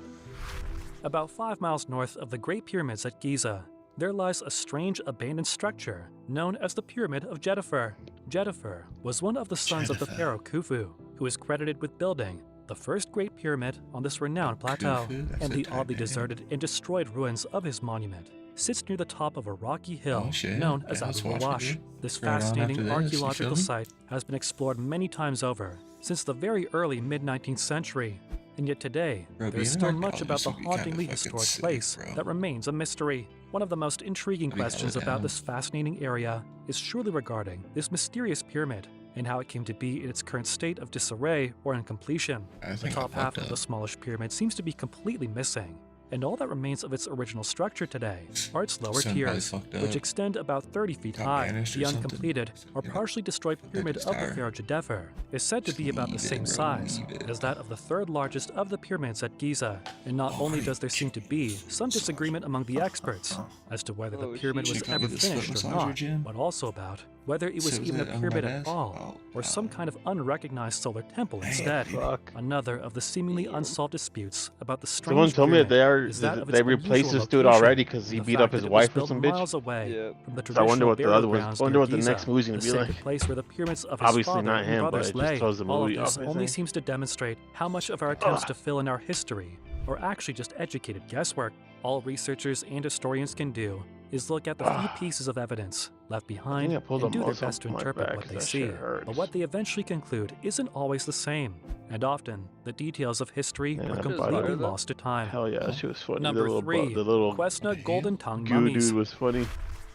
About 5 miles north of the Great Pyramids at Giza, there lies a strange abandoned structure known as the Pyramid of Djedefre. Djedefre was one of the sons of the Djedefre. pharaoh Khufu, who is credited with building the first great pyramid on this renowned plateau, Khufu? That's and a the tight oddly name. deserted and destroyed ruins of his monument sits near the top of a rocky hill Oh, shit. known as Yeah, let's Abu watch it, Rawash. dude. This Right on fascinating after this, you archaeological feel me? site has been explored many times over since the very early mid-19th century, and yet today Bro, there's being still an much about archaeologist the would be kinda hauntingly fucking historic sick, place bro. that remains a mystery. One of the most intriguing I'd be hella questions about down. this fascinating area is surely regarding this mysterious pyramid and how it came to be in its current state of disarray or incompletion. I The think I top half fucked of the up. smallish pyramid seems to be completely missing, and all that remains of its original structure today are its lower Son probably tiers, fucked which up. extend about 30 feet Got high. banished or The something. uncompleted or Yeah. partially destroyed pyramid his of the tower. pharaoh Djedefre is said to Just be about the leave it, same bro, size leave it. as that of the third largest of the pyramids at Giza, and not only does there seem to be some disagreement among the experts as to whether the Oh, pyramid shit. was She got ever me this foot finished or massager, not, Jim. but also about whether it was So was even a it on pyramid my at desk? all, Oh, or some God. kind of unrecognized solar temple Damn, instead. dude. Fuck. Another of the seemingly unsolved disputes about the strange Someone told me that pyramid is that of its they replaced unusual this dude location already because and he the beat fact up his that it was wife or built some bitch. miles away Yeah. from the So I wonder traditional what the burial other one's. grounds Wonder near what the Giza, next movie's gonna the be sacred like. place where the pyramids of his Obviously father not and him, but brothers it just lay. tells the All of movie this off, I only think. seems to demonstrate how much of our attempts to fill in our history are actually just educated guesswork. All researchers and historians can do is look at the few pieces of evidence left behind I pulled and a do their muscle best to from my interpret back what 'cause they that see. shit hurts. But what they eventually conclude isn't always the same, and often the details of history Yeah, are that was completely fire, though. lost to time. Hell yeah, she was funny. Number the little, 3, the little Quesna Golden Tongue goo Mummies. dude was funny.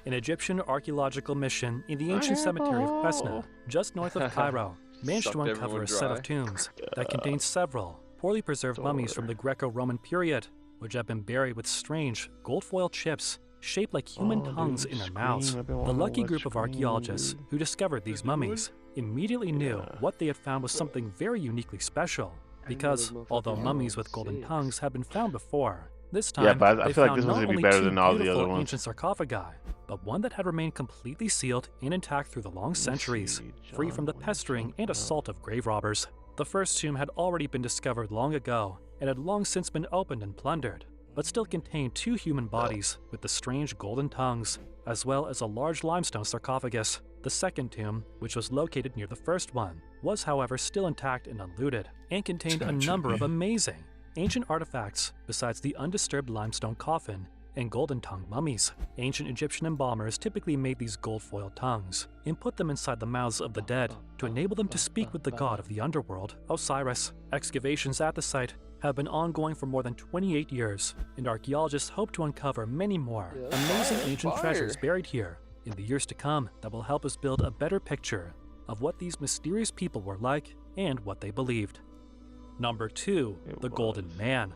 An Egyptian archaeological mission in the ancient cemetery of Quesna, just north of Cairo, managed to Sucked uncover everyone a set dry. of tombs that contained several poorly preserved mummies from the Greco-Roman period, which have been buried with strange gold foil chips shaped like human tongues in their mouths. The lucky group of archaeologists who discovered these mummies immediately knew what they had found was something very uniquely special, because although mummies with golden tongues had been found before, this time but I they feel like found this one's not gonna be only better two than all the beautiful other ones. ancient sarcophagi, but one that had remained completely sealed and intact through the long centuries, free from the pestering and assault of grave robbers. The first tomb had already been discovered long ago and had long since been opened and plundered, but still contained two human bodies with the strange golden tongues, as well as a large limestone sarcophagus. The second tomb, which was located near the first one, was however still intact and unlooted, and contained a number of amazing ancient artifacts besides the undisturbed limestone coffin and golden tongue mummies. Ancient Egyptian embalmers typically made these gold foil tongues and put them inside the mouths of the dead to enable them to speak with the god of the underworld, Osiris. Excavations at the site have been ongoing for more than 28 years, and archaeologists hope to uncover many more amazing ancient treasures buried here in the years to come that will help us build a better picture of what these mysterious people were like and what they believed. Number 2, the Golden Man.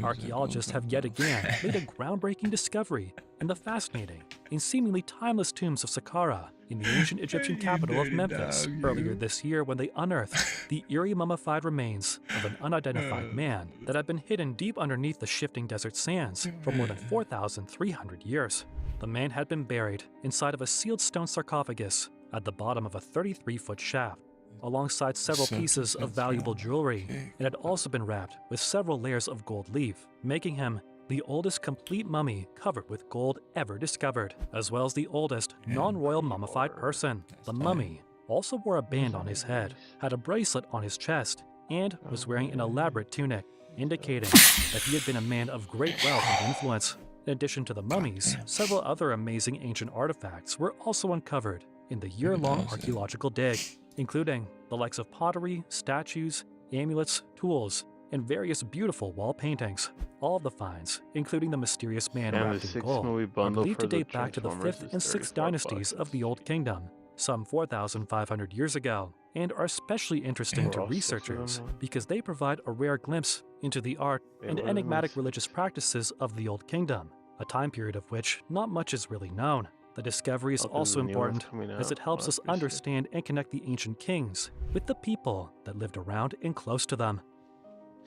Archaeologists have yet again made a groundbreaking discovery in the fascinating and seemingly timeless tombs of Saqqara in the ancient Egyptian capital of Memphis earlier this year, when they unearthed the eerie mummified remains of an unidentified man that had been hidden deep underneath the shifting desert sands for more than 4,300 years. The man had been buried inside of a sealed stone sarcophagus at the bottom of a 33-foot shaft, alongside several pieces of valuable jewelry, and had also been wrapped with several layers of gold leaf, making him the oldest complete mummy covered with gold ever discovered, as well as the oldest non-royal mummified person. The mummy also wore a band on his head, had a bracelet on his chest, and was wearing an elaborate tunic, indicating that he had been a man of great wealth and influence. In addition to the mummies, several other amazing ancient artifacts were also uncovered in the year-long archaeological dig, including the likes of pottery, statues, amulets, tools, and various beautiful wall paintings. All of the finds, including the mysterious man wrapped in gold, are believed to date back to the 5th and 6th dynasties of the Old Kingdom, some 4,500 years ago, and are especially interesting to researchers because they provide a rare glimpse into the art and enigmatic religious practices of the Old Kingdom, a time period of which not much is really known. The discovery is also important as it helps us understand and connect the ancient kings with the people that lived around and close to them.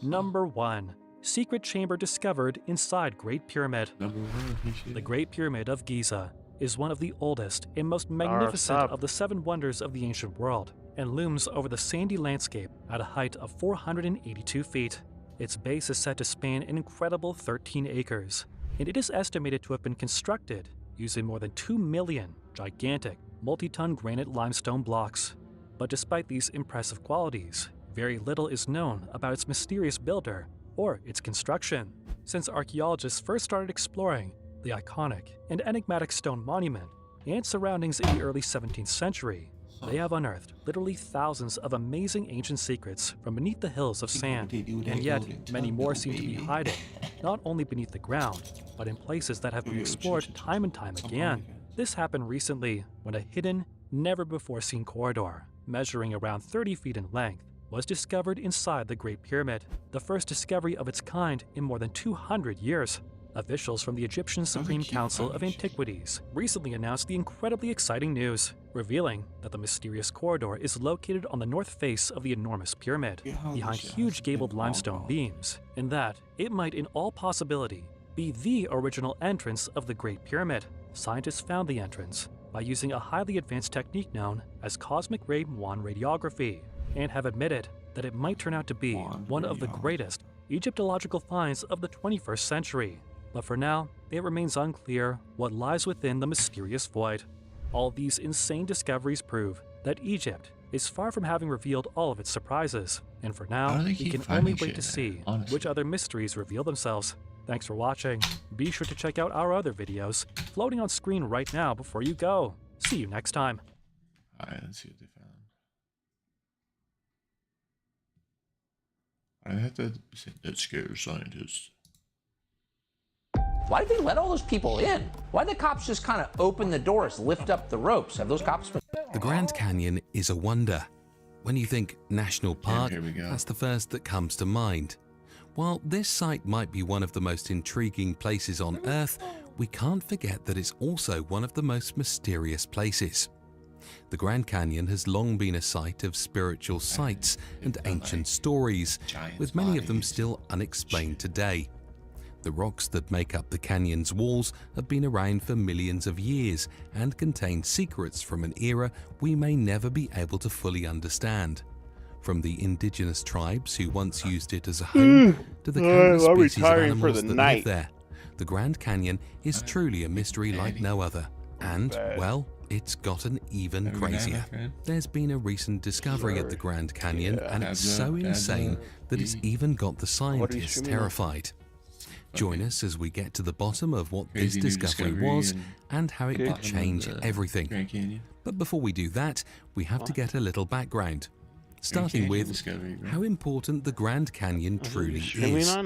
Number 1. Secret chamber discovered inside Great Pyramid. The Great Pyramid of Giza is one of the oldest and most magnificent of the 7 wonders of the ancient world, and looms over the sandy landscape at a height of 482 feet. Its base is said to span an incredible 13 acres, and it is estimated to have been constructed using more than 2 million gigantic, multi-ton granite limestone blocks. But despite these impressive qualities, very little is known about its mysterious builder or its construction. Since archaeologists first started exploring the iconic and enigmatic stone monument and surroundings in the early 17th century, they have unearthed literally thousands of amazing ancient secrets from beneath the hills of sand, and yet many more seem to be hiding, not only beneath the ground, but in places that have been explored time and time again. This happened recently when a hidden, never-before-seen corridor, measuring around 30 feet in length, was discovered inside the Great Pyramid, the first discovery of its kind in more than 200 years. Officials from the Egyptian Supreme Council of Antiquities recently announced the incredibly exciting news, revealing that the mysterious corridor is located on the north face of the enormous pyramid, behind huge gabled limestone beams, and that it might in all possibility be the original entrance of the Great Pyramid. Scientists found the entrance by using a highly advanced technique known as cosmic ray Muon radiography, and have admitted that it might turn out to be one of the greatest Egyptological finds of the 21st century. But for now, it remains unclear what lies within the mysterious void. All these insane discoveries prove that Egypt is far from having revealed all of its surprises, and for now, we can only wait to see which other mysteries reveal themselves. Thanks for watching. Be sure to check out our other videos floating on screen right now before you go. See you next time. Alright, let's see what they found. I have to say that scares scientists. Why did they let all those people in? Why did the cops just kind of open the doors, lift up the ropes? Have those cops been... The Grand Canyon is a wonder, when you think national park, here we go. that's the first that comes to mind. While this site might be one of the most intriguing places on Earth, we can't forget that it's also one of the most mysterious places. The Grand Canyon has long been a site of spiritual sites and ancient stories, with many of them still unexplained today. The rocks that make up the canyon's walls have been around for millions of years and contain secrets from an era we may never be able to fully understand. From the indigenous tribes who once used it as a home to the countless species of animals that live there, the Grand Canyon is truly a mystery like no other. And, well, it's gotten even crazier. There's been a recent discovery at the Grand Canyon, and it's so insane that it's even got the scientists terrified. Join us as we get to the bottom of what this discovery was and how it could change everything. But before we do that, we have to get a little background. Starting with how important the Grand Canyon truly is.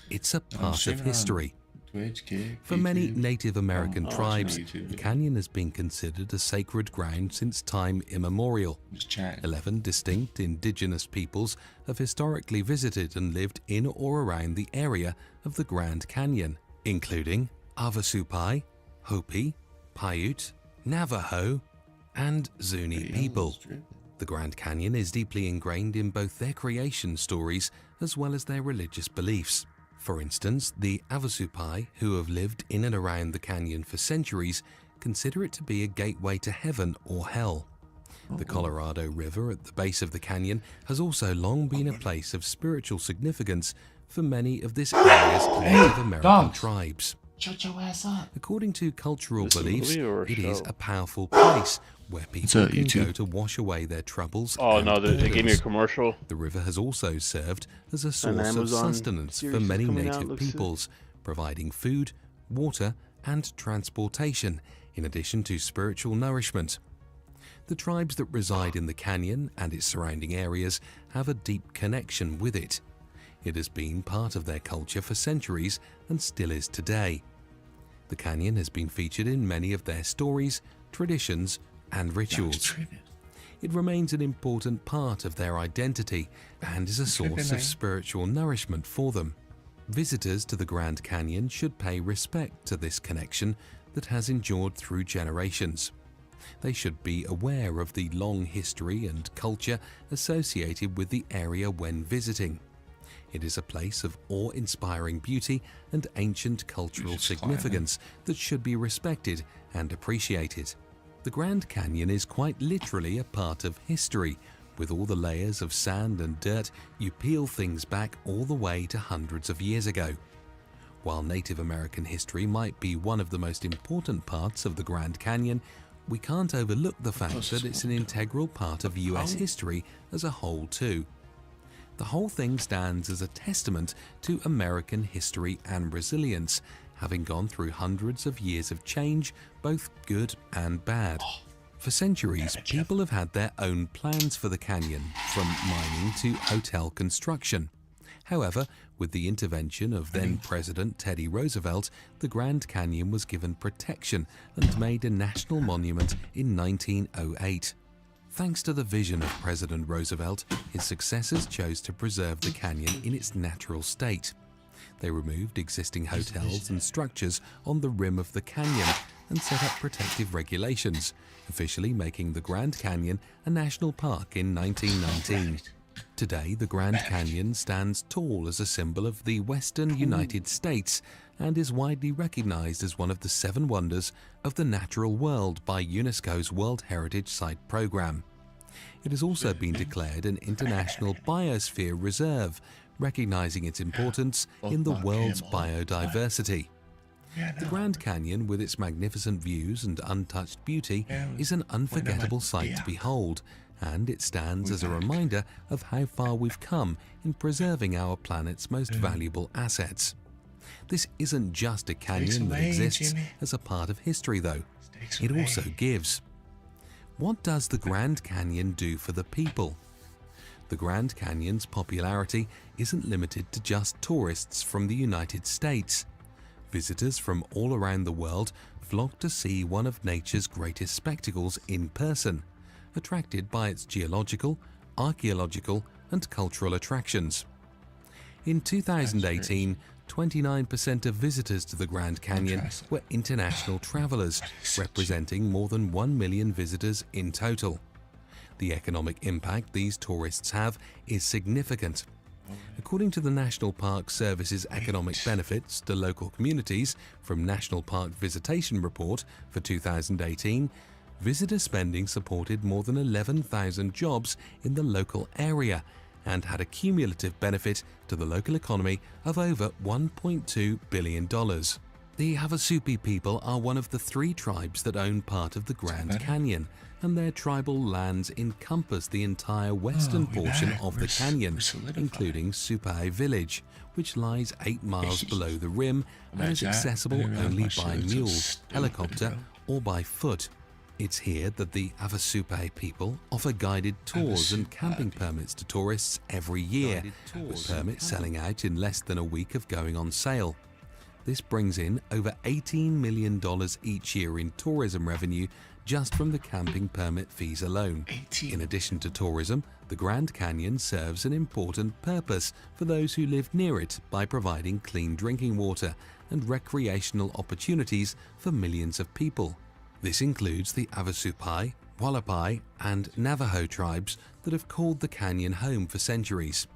It's a part of history. For many Native American tribes, the canyon has been considered a sacred ground since time immemorial. 11 distinct indigenous peoples have historically visited and lived in or around the area of the Grand Canyon, including Havasupai, Hopi, Paiute, Navajo, and Zuni people. The Grand Canyon is deeply ingrained in both their creation stories as well as their religious beliefs. For instance, the Havasupai, who have lived in and around the canyon for centuries, consider it to be a gateway to heaven or hell. The Colorado River at the base of the canyon has also long been a place of spiritual significance for many of this area's Native American tribes. Shut your ass up. According to cultural beliefs, it is a powerful place where people can go to wash away their troubles. Oh no, they gave me a commercial. The river has also served as a source of sustenance for many native peoples, providing food, water, and transportation, in addition to spiritual nourishment. The tribes that reside in the canyon and its surrounding areas have a deep connection with it. It has been part of their culture for centuries and still is today. The canyon has been featured in many of their stories, traditions, and rituals. It remains an important part of their identity and is a source of spiritual nourishment for them. Visitors to the Grand Canyon should pay respect to this connection that has endured through generations. They should be aware of the long history and culture associated with the area when visiting. It is a place of awe-inspiring beauty and ancient cultural significance that should be respected and appreciated. The Grand Canyon is quite literally a part of history. With all the layers of sand and dirt, you peel things back all the way to hundreds of years ago. While Native American history might be one of the most important parts of the Grand Canyon, we can't overlook the fact that it's an integral part of US history as a whole too. The whole thing stands as a testament to American history and resilience, having gone through hundreds of years of change, both good and bad. For centuries, people have had their own plans for the canyon, from mining to hotel construction. However, with the intervention of then-President Teddy Roosevelt, the Grand Canyon was given protection and made a national monument in 1908. Thanks to the vision of President Roosevelt, his successors chose to preserve the canyon in its natural state. They removed existing hotels and structures on the rim of the canyon and set up protective regulations, officially making the Grand Canyon a national park in 1919. Today, the Grand Canyon stands tall as a symbol of the Western United States and is widely recognized as one of the 7 wonders of the natural world by UNESCO's World Heritage Site program. It has also been declared an International Biosphere Reserve, recognizing its importance in the world's biodiversity. The Grand Canyon, with its magnificent views and untouched beauty, is an unforgettable sight to behold, and it stands as a reminder of how far we've come in preserving our planet's most valuable assets. This isn't just a canyon that exists as a part of history, though. It also gives. What does the Grand Canyon do for the people? The Grand Canyon's popularity isn't limited to just tourists from the United States. Visitors from all around the world flock to see one of nature's greatest spectacles in person, attracted by its geological, archaeological and cultural attractions. In 2018, 29% of visitors to the Grand Canyon were international travelers, representing more than 1 million visitors in total. The economic impact these tourists have is significant. According to the National Park Service's economic benefits to local communities from National Park Visitation Report for 2018, visitor spending supported more than 11,000 jobs in the local area and had a cumulative benefit to the local economy of over $1.2 billion. The Havasupai people are one of the 3 tribes that own part of the Grand Canyon, and their tribal lands encompass the entire western portion of the canyon, including Supai village, which lies 8 miles below the rim and is accessible only by mule, helicopter, or by foot. It's here that the Havasupai people offer guided tours and camping permits to tourists every year, with permits selling out in less than a week of going on sale. This brings in over $18 million each year in tourism revenue just from the camping permit fees alone. In addition to tourism, the Grand Canyon serves an important purpose for those who live near it by providing clean drinking water and recreational opportunities for millions of people. This includes the Havasupai, Wallapai, and Navajo tribes that have called the canyon home for centuries.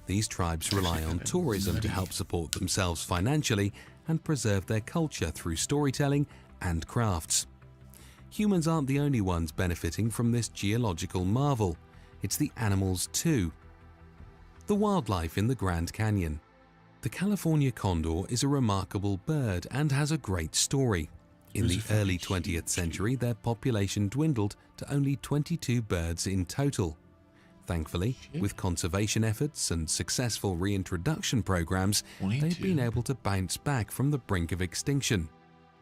These tribes rely on tourism to help support themselves financially and preserve their culture through storytelling and crafts. Humans aren't the only ones benefiting from this geological marvel. It's the animals too. The wildlife in the Grand Canyon. The California condor is a remarkable bird and has a great story. In the early 20th century, their population dwindled to only 22 birds in total. Thankfully, with conservation efforts and successful reintroduction programs, they've been able to bounce back from the brink of extinction.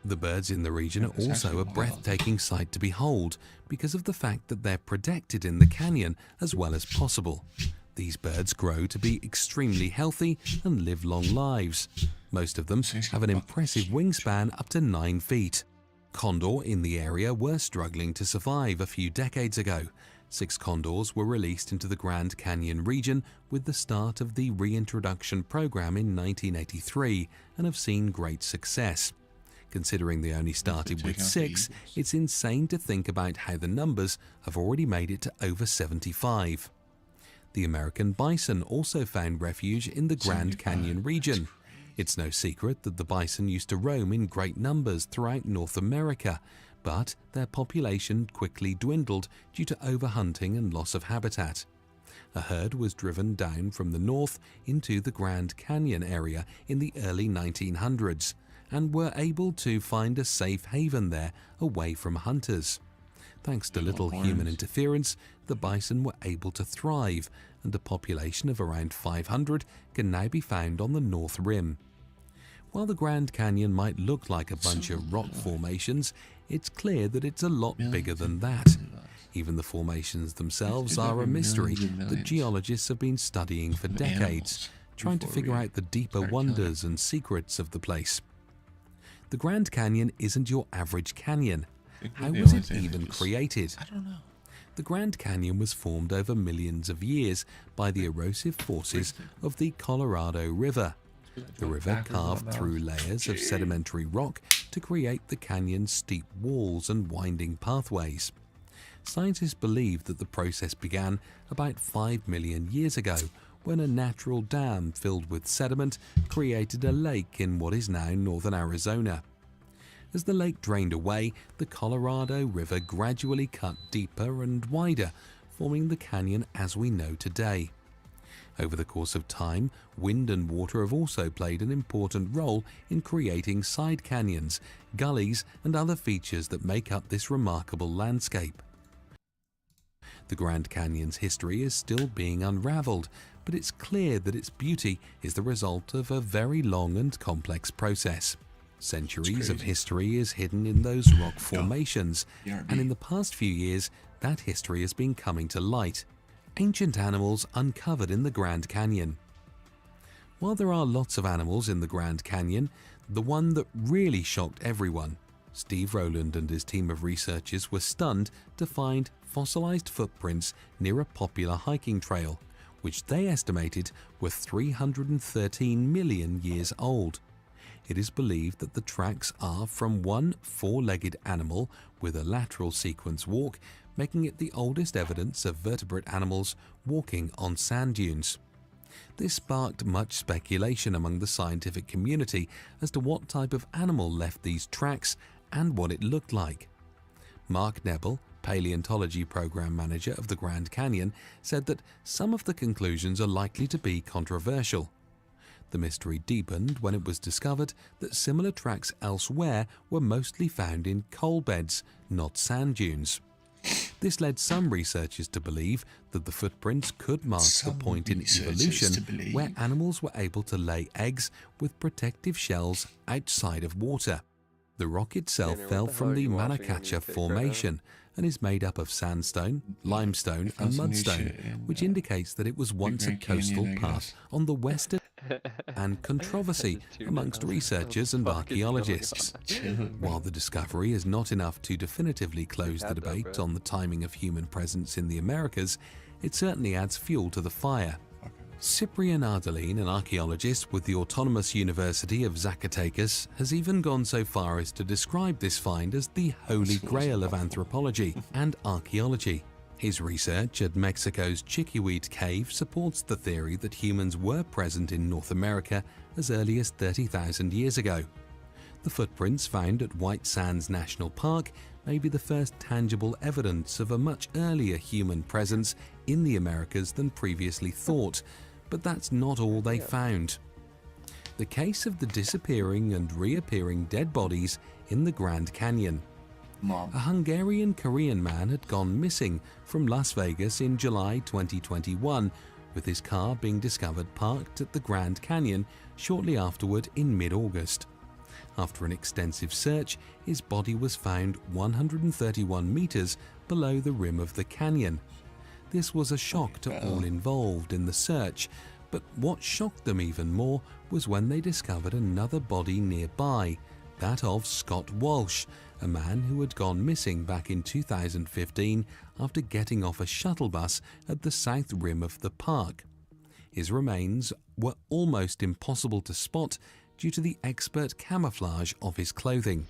The birds in the region are also a breathtaking sight to behold because of the fact that they're protected in the canyon as well as possible. These birds grow to be extremely healthy and live long lives. Most of them have an impressive wingspan up to 9 feet. Condor in the area were struggling to survive a few decades ago. 6 condors were released into the Grand Canyon region with the start of the reintroduction program in 1983 and have seen great success. Considering they only started with 6, it's insane to think about how the numbers have already made it to over 75. The American bison also found refuge in the Grand Canyon region. It's no secret that the bison used to roam in great numbers throughout North America, but their population quickly dwindled due to overhunting and loss of habitat. A herd was driven down from the north into the Grand Canyon area in the early 1900s and were able to find a safe haven there away from hunters. Thanks to little human interference, the bison were able to thrive, and a population of around 500 can now be found on the North Rim. While the Grand Canyon might look like a bunch of rock formations, it's clear that it's a lot bigger than that. Even the formations themselves are a mystery that geologists have been studying for decades, trying to figure out the deeper wonders and secrets of the place. The Grand Canyon isn't your average canyon. How was it even created? I don't know. The Grand Canyon was formed over millions of years by the erosive forces of the Colorado River. The river carved through layers of sedimentary rock to create the canyon's steep walls and winding pathways. Scientists believe that the process began about 5 million years ago when a natural dam filled with sediment created a lake in what is now northern Arizona. As the lake drained away, the Colorado River gradually cut deeper and wider, forming the canyon as we know today. Over the course of time, wind and water have also played an important role in creating side canyons, gullies, and other features that make up this remarkable landscape. The Grand Canyon's history is still being unraveled, but it's clear that its beauty is the result of a very long and complex process. Centuries of history is hidden in those rock formations, and in the past few years, that history has been coming to light. Ancient animals uncovered in the Grand Canyon. While there are lots of animals in the Grand Canyon, the one that really shocked everyone Steve Rowland and his team of researchers were stunned to find fossilized footprints near a popular hiking trail, which they estimated were 313 million years old. It is believed that the tracks are from one four-legged animal with a lateral sequence walk, making it the oldest evidence of vertebrate animals walking on sand dunes. This sparked much speculation among the scientific community as to what type of animal left these tracks and what it looked like. Mark Nebel, paleontology program manager of the Grand Canyon, said that some of the conclusions are likely to be controversial. The mystery deepened when it was discovered that similar tracks elsewhere were mostly found in coal beds, not sand dunes. This led some researchers to believe that the footprints could mark the point in evolution where animals were able to lay eggs with protective shells outside of water. The rock itself fell from the Manacacha Formation and is made up of sandstone, limestone and mudstone, which indicates that it was once a coastal path on the western and controversy amongst researchers and archaeologists. While the discovery is not enough to definitively close the debate on the timing of human presence in the Americas, it certainly adds fuel to the fire. Cyprian Ardelin, an archaeologist with the Autonomous University of Zacatecas, has even gone so far as to describe this find as the holy grail of anthropology and archaeology. His research at Mexico's Chiquihuite Cave supports the theory that humans were present in North America as early as 30,000 years ago. The footprints found at White Sands National Park may be the first tangible evidence of a much earlier human presence in the Americas than previously thought, but that's not all they found. The case of the disappearing and reappearing dead bodies in the Grand Canyon. A Hungarian-Korean man had gone missing from Las Vegas in July 2021, with his car being discovered parked at the Grand Canyon shortly afterward in mid-August. After an extensive search, his body was found 131 meters below the rim of the canyon. This was a shock to all involved in the search, but what shocked them even more was when they discovered another body nearby, that of Scott Walsh, a man who had gone missing back in 2015 after getting off a shuttle bus at the south rim of the park. His remains were almost impossible to spot due to the expert camouflage of his clothing.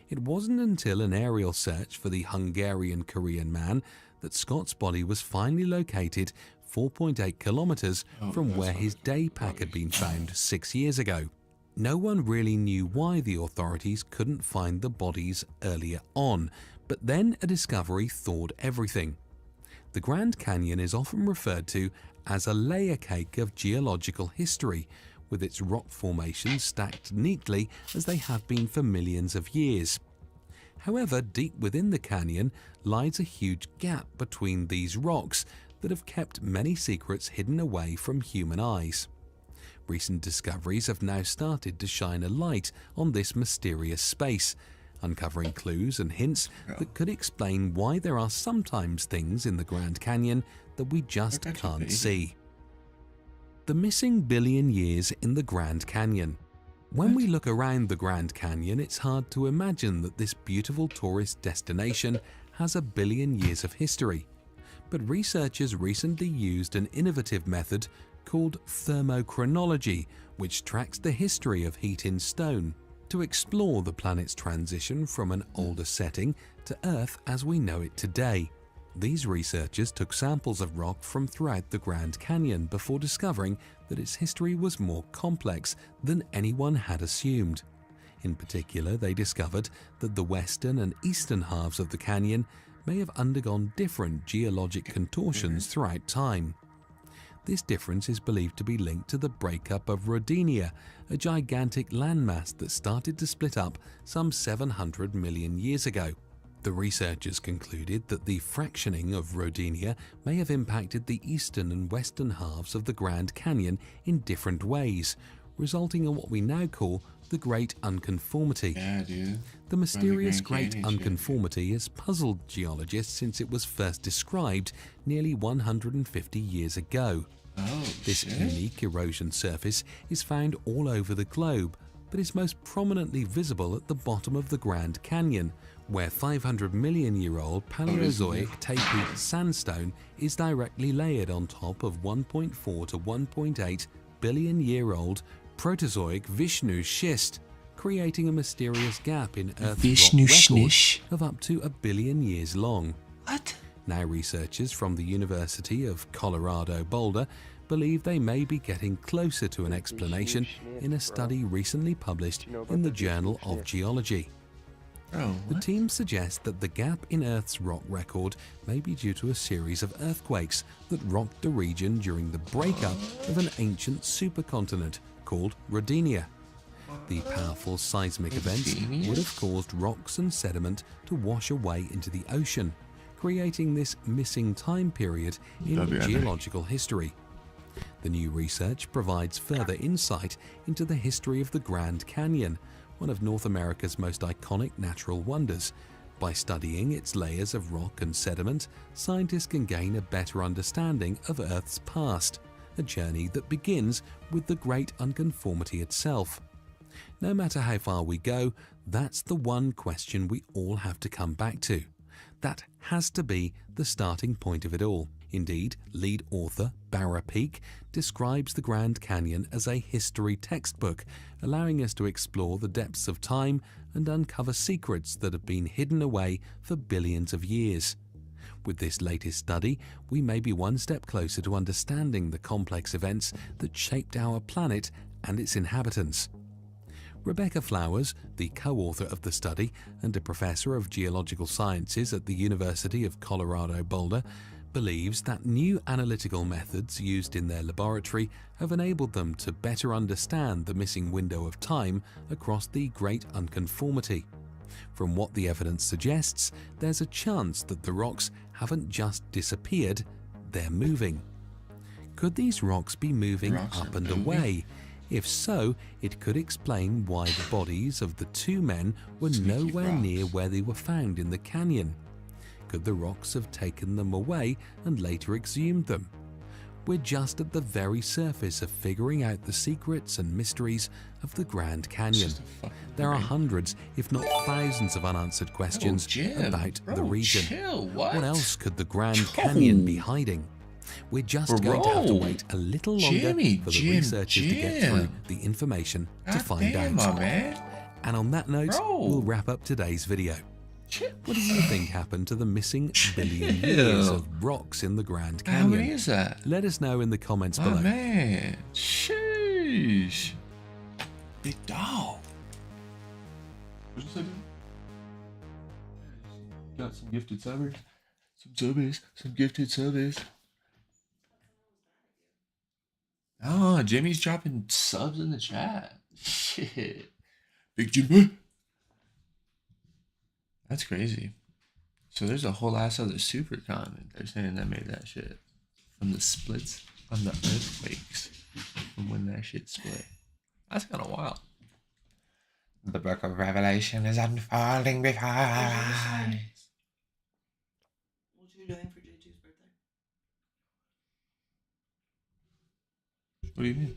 It wasn't until an aerial search for the Hungarian-Korean man that Scott's body was finally located 4.8 kilometers from where his day pack had been found 6 years ago. No one really knew why the authorities couldn't find the bodies earlier on, but then a discovery thawed everything. The Grand Canyon is often referred to as a layer cake of geological history, with its rock formations stacked neatly as they have been for millions of years. However, deep within the canyon lies a huge gap between these rocks that have kept many secrets hidden away from human eyes. Recent discoveries have now started to shine a light on this mysterious space, uncovering clues and hints that could explain why there are sometimes things in the Grand Canyon that we just can't see. The missing billion years in the Grand Canyon. When we look around the Grand Canyon, it's hard to imagine that this beautiful tourist destination has a billion years of history. But researchers recently used an innovative method called thermochronology, which tracks the history of heat in stone, to explore the planet's transition from an older setting to Earth as we know it today. These researchers took samples of rock from throughout the Grand Canyon before discovering that its history was more complex than anyone had assumed. In particular, they discovered that the western and eastern halves of the canyon may have undergone different geologic contortions throughout time. This difference is believed to be linked to the breakup of Rodinia, a gigantic landmass that started to split up some 700 million years ago. The researchers concluded that the fractioning of Rodinia may have impacted the eastern and western halves of the Grand Canyon in different ways, resulting in what we now call the Great Unconformity. Yeah, dude. The mysterious Great Unconformity has puzzled geologists since it was first described nearly 150 years ago. This unique erosion surface is found all over the globe, but is most prominently visible at the bottom of the Grand Canyon, where 500 million year old Paleozoic tapered sandstone is directly layered on top of 1.4 to 1.8 billion year old Proterozoic Vishnu schist, creating a mysterious gap in Earth's rock record of up to 1 billion years long. What? Now researchers from the University of Colorado Boulder believe they may be getting closer to an explanation in a study recently published in the Journal of Geology. The team suggests that the gap in Earth's rock record may be due to a series of earthquakes that rocked the region during the breakup of an ancient supercontinent called Rodinia. The powerful seismic events would have caused rocks and sediment to wash away into the ocean, creating this missing time period in geological history. The new research provides further insight into the history of the Grand Canyon, one of North America's most iconic natural wonders. By studying its layers of rock and sediment, scientists can gain a better understanding of Earth's past, a journey that begins with the Great Unconformity itself. No matter how far we go, that's the one question we all have to come back to. That has to be the starting point of it all. Indeed, lead author Barra Peak describes the Grand Canyon as a history textbook, allowing us to explore the depths of time and uncover secrets that have been hidden away for billions of years. With this latest study, we may be one step closer to understanding the complex events that shaped our planet and its inhabitants. Rebecca Flowers, the co-author of the study and a professor of geological sciences at the University of Colorado Boulder, believes that new analytical methods used in their laboratory have enabled them to better understand the missing window of time across the Great Unconformity. From what the evidence suggests, there's a chance that the rocks haven't just disappeared, they're moving. Could these rocks be moving up and away? If so, it could explain why the bodies of the two men were nowhere near where they were found in the canyon. Could the rocks have taken them away and later exhumed them? We're just at the very surface of figuring out the secrets and mysteries of the Grand Canyon. There are hundreds, if not thousands, of unanswered questions about the region. What else could the Grand Canyon be hiding? We're just going to have to wait a little longer for the researchers to get through the information to find out. And on that note, we'll wrap up today's video. What do you think happened to the missing billion years of rocks in the Grand Canyon? How many is that? Let us know in the comments below. Oh man, sheesh. Big dog. What'd you say, man? Got some gifted subbers. Some gifted subbers. Oh, Jimmy's dropping subs in the chat. Shit. Big Jimmy. That's crazy. So there's a whole ass other super continent. They're saying that made that shit from the splits on the earthquakes from when that shit split. That's kind of wild. The book of Revelation is unfolding before our eyes. What you doing for JJ's birthday? What do you mean?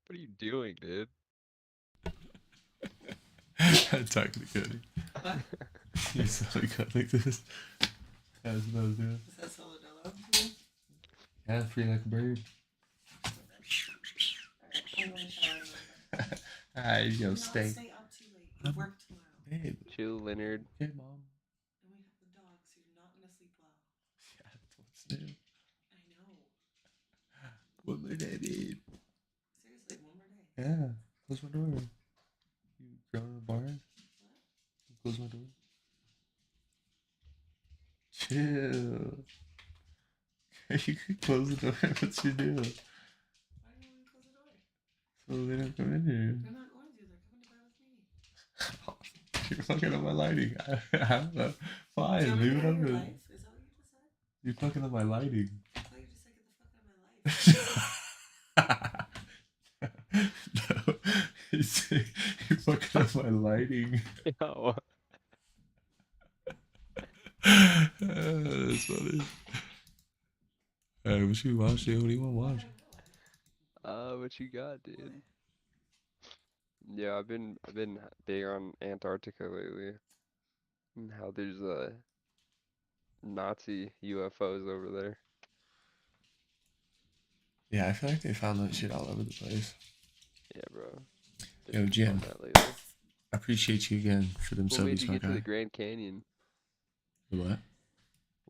What are you doing, dude? I'm talking to Cody. You saw me cut like this. That's what I was doing. Is that Soladillo? Yeah, free like a bird. Alright, you go stay. Stay up too late. You worked Babe. Chill, Leonard. Okay, mom. And we have the dog, so you're not gonna sleep well. Yeah, that's what's new. I know. One more day, babe. Seriously, one more day. Yeah. Close my door. You grown in the barn? What? Close my door. Chill. You could close the door. What's your deal? Why do you want me to close the door? So they don't come in here. They're not going to. They're coming to bed with me. You're fucking up my lighting. I don't know. Fine, Do you leave it want up me to there. your life? Is that what you just said? You're fucking up my lighting. I thought you just said get the fuck out of my life. No. You're fucking up my lighting. Yo. That's funny. Alright, what you watching? What do you want to watch? What you got, dude? Yeah, I've been big on Antarctica lately. And how there's Nazi UFOs over there. Yeah, I feel like they found that shit all over the place. Yeah, bro. Yo, Been Jim. on that lately. I appreciate you again for them What made subbies, you my get to the guy. Grand Canyon? What?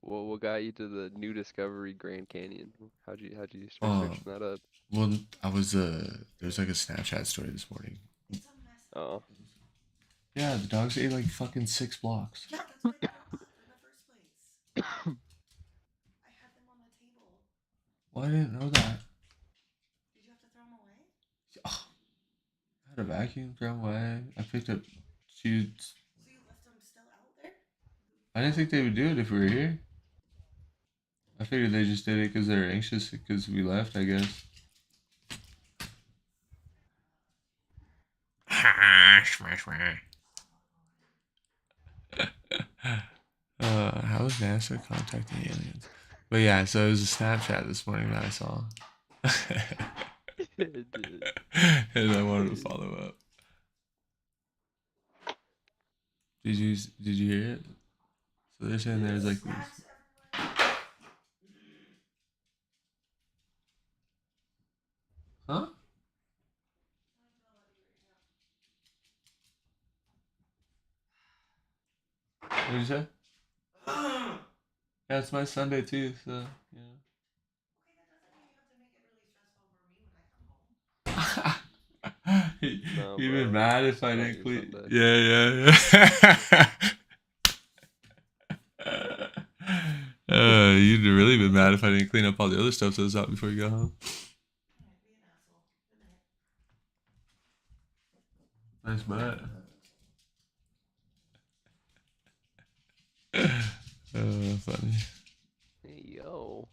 What got you to the new discovery Grand Canyon? How'd you start searching that up? Well, I was there's like a Snapchat story this morning. Oh. Yeah, the dogs ate like fucking 6 blocks. Yeah, that's why I got them in the first place. I had them on the table. Well, I didn't know that. Did you have to throw them away? I had a vacuum thrown away. I picked up shoots. So you left them still out there? I didn't think they would do it if we were here. I figured they just did it because they were anxious because we left, I guess. How is NASA contacting aliens? But yeah, so it was a Snapchat this morning that I saw. And I wanted to follow up. Did you hear it? So they're saying there's like these. Huh? What did you say? Yeah, it's my Sunday too, so yeah. No, You'd bro. been mad if I It's not didn't your clean. Sunday. Yeah. You'd really been mad if I didn't clean up all the other stuff that was out before you got home. Nice butt. Funny. Hey, yo.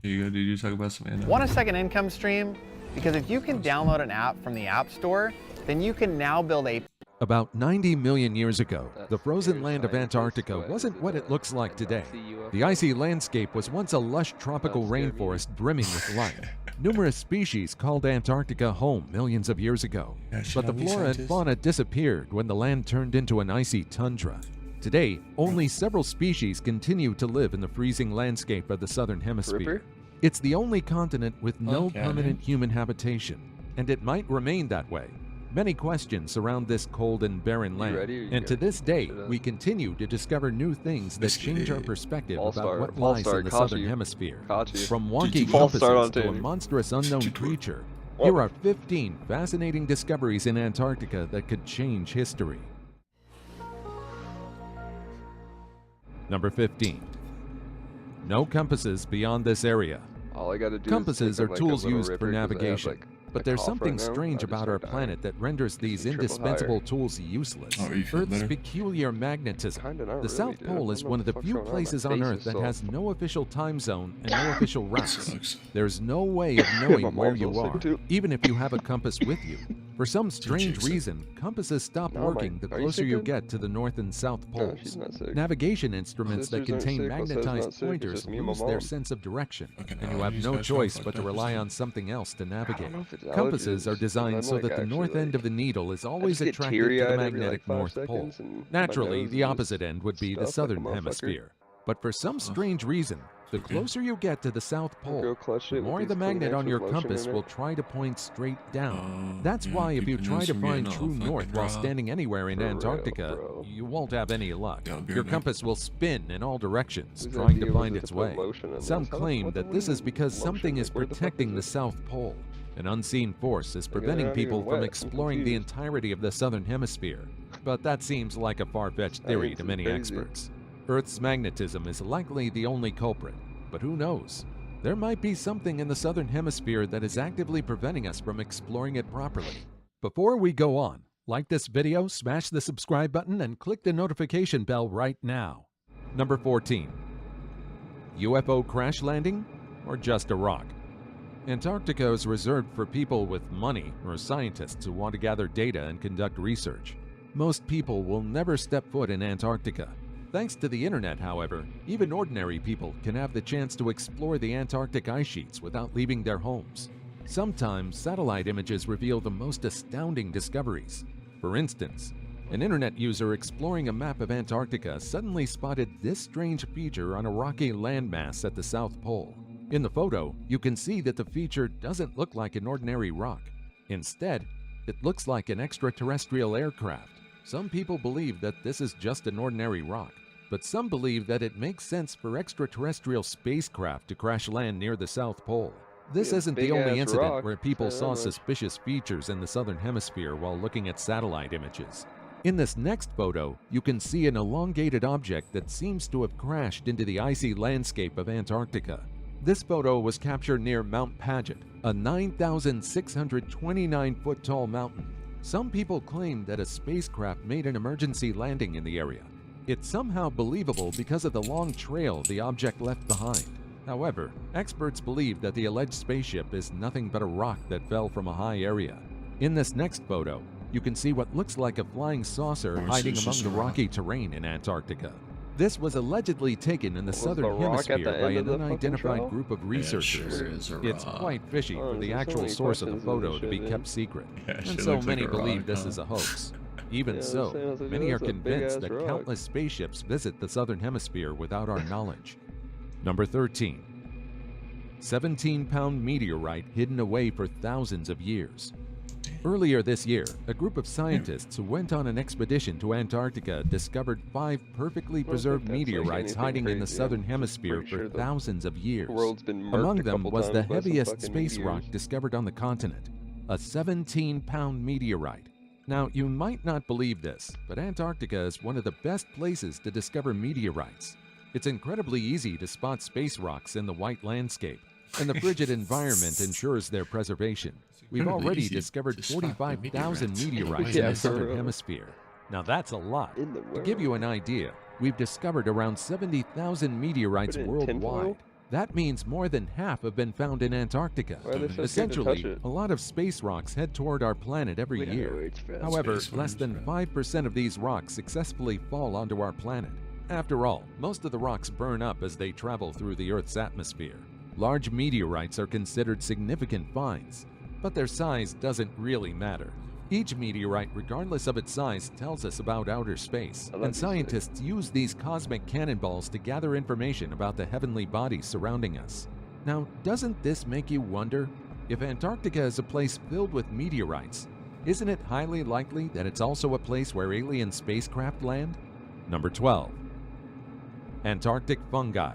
Here you go, dude. You talk about some animals. Want a second income stream? Because if you can download an app from the App Store, then you can now build a... About 90 million years ago, the frozen land of Antarctica wasn't what it looks like today. The icy landscape was once a lush tropical rainforest brimming with life. Numerous species called Antarctica home millions of years ago. But the flora and fauna disappeared when the land turned into an icy tundra. Today, only several species continue to live in the freezing landscape of the southern hemisphere. It's the only continent with no permanent human habitation, and it might remain that way. Many questions surround this cold and barren land, and to this day, we continue to discover new things that change our perspective about what lies in the southern hemisphere. From wonky compasses to a monstrous unknown creature, here are 15 fascinating discoveries in Antarctica that could change history. Number 15. No compasses beyond this area. All I gotta do Compasses is are pick up, tools like, a little used for ripper 'cause I have, navigation. like, But a there's cough something right now. strange I just about our start planet that renders these triple indispensable higher. tools useless. Oh, you feel Earth's better? peculiar magnetism. The South dude. Pole I is don't know one of the what the few fuck's going on. My places on face Earth is that so- has no official time zone and no official routes. Sucks. There's no way of My knowing where mom's you all sick are, too. even if you have a compass with you. For some strange sick. reason, compasses stop No, working the are you closer sick, you dude? get to the North and South No, she's poles. not sick. Navigation instruments that Sisters aren't contain sick. My son's not magnetized sick. It's pointers just me and my lose their mom. sense of direction, Okay, and you now have these no guys sound choice fucked but to up as rely hell. on something else to navigate. know if it's Compasses are allergies, designed I'm, so like, that the north actually, end of the needle is always get attracted to the teary-eyed every, magnetic like, 5 North Pole. seconds, and my Naturally, nose the is opposite end would be the stuffed like a southern motherfucker. hemisphere. But for some strange reason, the closer you get to the South Pole, the with more these the magnet Kleenex on your with lotion compass in it. will try to point straight down. That's yeah, why if you keeping try us to from find getting all true north fucking while raw. standing anywhere in For real, Antarctica, bro. you won't have any luck. Yeah, beer Your neck. compass will spin in all directions, Whose trying to idea was find it to its put way. lotion in Some this? How the- claim what the- that what this do you is because mean something lotion? is Like, where the fuck protecting is the it? South Pole. An unseen force is they're preventing not people even from wet, I'm exploring the confused. entirety of the southern hemisphere. But that seems like a far-fetched theory Science to is many crazy. experts. Earth's magnetism is likely the only culprit, but who knows? There might be something in the southern hemisphere that is actively preventing us from exploring it properly. Before we go on, like this video, smash the subscribe button, and click the notification bell right now. Number 14. UFO crash landing or just a rock? Antarctica is reserved for people with money or scientists who want to gather data and conduct research. Most people will never step foot in Antarctica. Thanks to the internet, however, even ordinary people can have the chance to explore the Antarctic ice sheets without leaving their homes. Sometimes satellite images reveal the most astounding discoveries. For instance, an internet user exploring a map of Antarctica suddenly spotted this strange feature on a rocky landmass at the South Pole. In the photo, you can see that the feature doesn't look like an ordinary rock. Instead, it looks like an extraterrestrial aircraft. Some people believe that this is just an ordinary rock, but some believe that it makes sense for extraterrestrial spacecraft to crash land near the South Pole. This Yeah, isn't the only big-ass incident rock, where people say that saw much. suspicious features in the southern hemisphere while looking at satellite images. In this next photo, you can see an elongated object that seems to have crashed into the icy landscape of Antarctica. This photo was captured near Mount Paget, a 9,629-foot tall mountain. Some people claim that a spacecraft made an emergency landing in the area. It's somehow believable because of the long trail the object left behind. However, experts believe that the alleged spaceship is nothing but a rock that fell from a high area. In this next photo, you can see what looks like a flying saucer Or it's hiding just among a the rock. rocky terrain in Antarctica. This was allegedly taken in the Was southern the rock at hemisphere the by end of an the fucking unidentified trail? group of Yeah, it researchers. sure is a It's rock. quite fishy Oh, for the there's so actual many source of the questions in photo this to be shit, kept dude. secret, Yeah, and shit so looks like many a believe rock, this huh? is a hoax. Even Yeah, I was so, saying, I was like, many are that's a convinced big-ass that rock. countless spaceships visit the southern hemisphere without our knowledge. Number 13. 17-pound meteorite hidden away for thousands of years. Earlier this year, a group of scientists who went on an expedition to Antarctica discovered 5 perfectly preserved that's like meteorites anything hiding in the crazy. southern I'm hemisphere pretty for sure the thousands of years. world's been marked Among a them couple was the times by some heaviest fucking space rock meteors. discovered on the continent, a 17-pound meteorite. Now, you might not believe this, but Antarctica is one of the best places to discover meteorites. It's incredibly easy to spot space rocks in the white landscape, and the frigid environment ensures their preservation. We've Incredibly already easy discovered to spot the 45,000 meteorites in the meteorites white in the landscape. southern Yeah, for real. hemisphere. Now that's a lot. In the To give you world. an idea, we've discovered around 70,000 meteorites Put it in worldwide. tinfoil? That means more than half have been found in Antarctica. Why are they so scared to Essentially, touch it? a lot of space rocks head toward our planet every We don't know year. where it's from. However, Space less worms, than bro. 5% of these rocks successfully fall onto our planet. After all, most of the rocks burn up as they travel through the Earth's atmosphere. Large meteorites are considered significant finds, but their size doesn't really matter. Each meteorite, regardless of its size, tells us about outer space, that'd and be sick. scientists use these cosmic cannonballs to gather information about the heavenly bodies surrounding us. Now, doesn't this make you wonder? If Antarctica is a place filled with meteorites, isn't it highly likely that it's also a place where alien spacecraft land? Number 12. Antarctic fungi.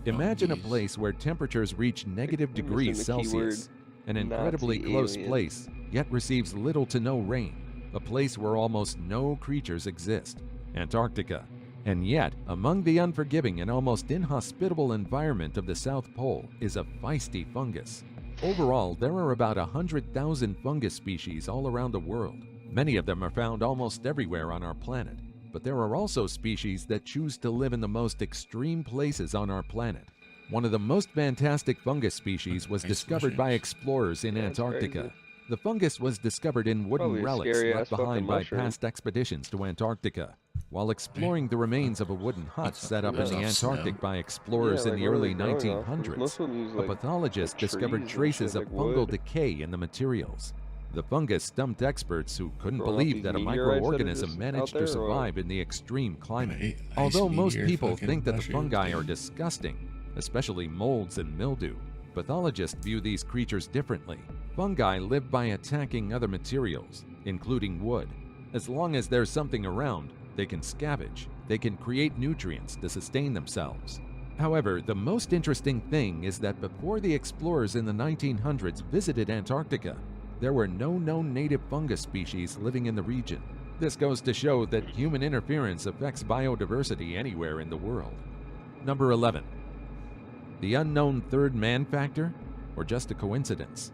Imagine a geez. place where temperatures reach negative You're degrees missing the keyword Celsius, an incredibly Nazi close alien. place, yet receives little to no rain, a place where almost no creatures exist, Antarctica. And yet, among the unforgiving and almost inhospitable environment of the South Pole is a feisty fungus. Overall, there are about 100,000 fungus species all around the world. Many of them are found almost everywhere on our planet. But there are also species that choose to live in the most extreme places on our planet. One of the most fantastic fungus species was Thanks, discovered by mushrooms. explorers in Yeah, it's Antarctica. crazy. The fungus was discovered in wooden Probably a relics scary-ass left fucking behind by mushroom. past expeditions to Antarctica. While exploring the remains of a wooden hut That's set up in that's the off snow. Antarctic by explorers Yeah, in like, the where are early they growing off? 'Cause 1900s, most of them use, a like, pathologist like discovered trees and traces shit, of like fungal wood. decay in the materials. The fungus stumped experts who couldn't Throwing out believe these that a meteorites that are microorganism just managed out there, to or what? survive in the extreme climate. Ice Although most meteor people fucking think that the mushrooms, fungi are dude. disgusting, especially molds and mildew, pathologists view these creatures differently. Fungi live by attacking other materials, including wood. As long as there's something around, they can scavenge. They can create nutrients to sustain themselves. However, the most interesting thing is that before the explorers in the 1900s visited Antarctica, there were no known native fungus species living in the region. This goes to show that human interference affects biodiversity anywhere in the world. Number 11. The unknown third man factor, or just a coincidence?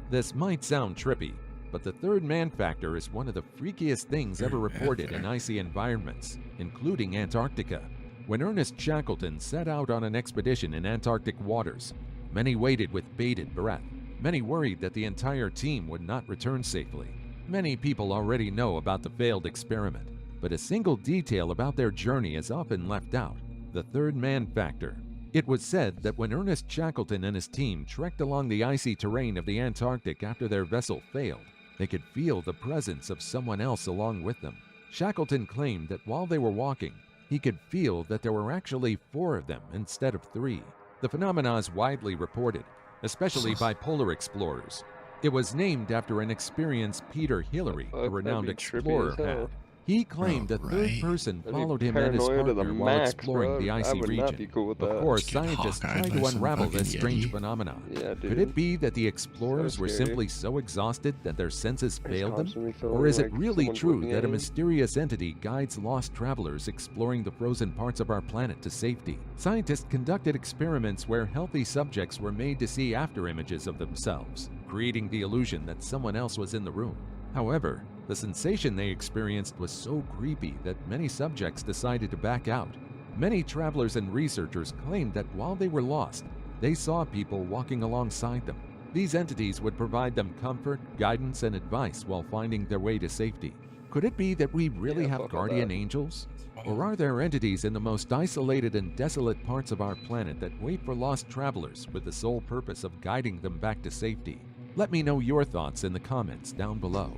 This might sound trippy, but the third man factor is one of the freakiest things ever reported in icy environments, including Antarctica. When Ernest Shackleton set out on an expedition in Antarctic waters, many waited with bated breath. Many worried that the entire team would not return safely. Many people already know about the failed experiment, but a single detail about their journey is often left out: the third man factor. It was said that when Ernest Shackleton and his team trekked along the icy terrain of the Antarctic after their vessel failed, they could feel the presence of someone else along with them. Shackleton claimed that while they were walking, he could feel that there were actually 4 of them instead of 3. The phenomenon is widely reported, especially by polar explorers. It was named after an experience Peter Hillary, a renowned explorer, had. He claimed a third person followed him and his partner while exploring the icy region. Of course, scientists tried to unravel this strange phenomenon. Could it be that the explorers were simply so exhausted that their senses failed them? Or is it really true that a mysterious entity guides lost travelers exploring the frozen parts of our planet to safety? Scientists conducted experiments where healthy subjects were made to see after images of themselves, creating the illusion that someone else was in the room. However, the sensation they experienced was so creepy that many subjects decided to back out. Many travelers and researchers claimed that while they were lost, they saw people walking alongside them. These entities would provide them comfort, guidance, and advice while finding their way to safety. Could it be that we really have guardian angels? Or are there entities in the most isolated and desolate parts of our planet that wait for lost travelers with the sole purpose of guiding them back to safety? Let me know your thoughts in the comments down below.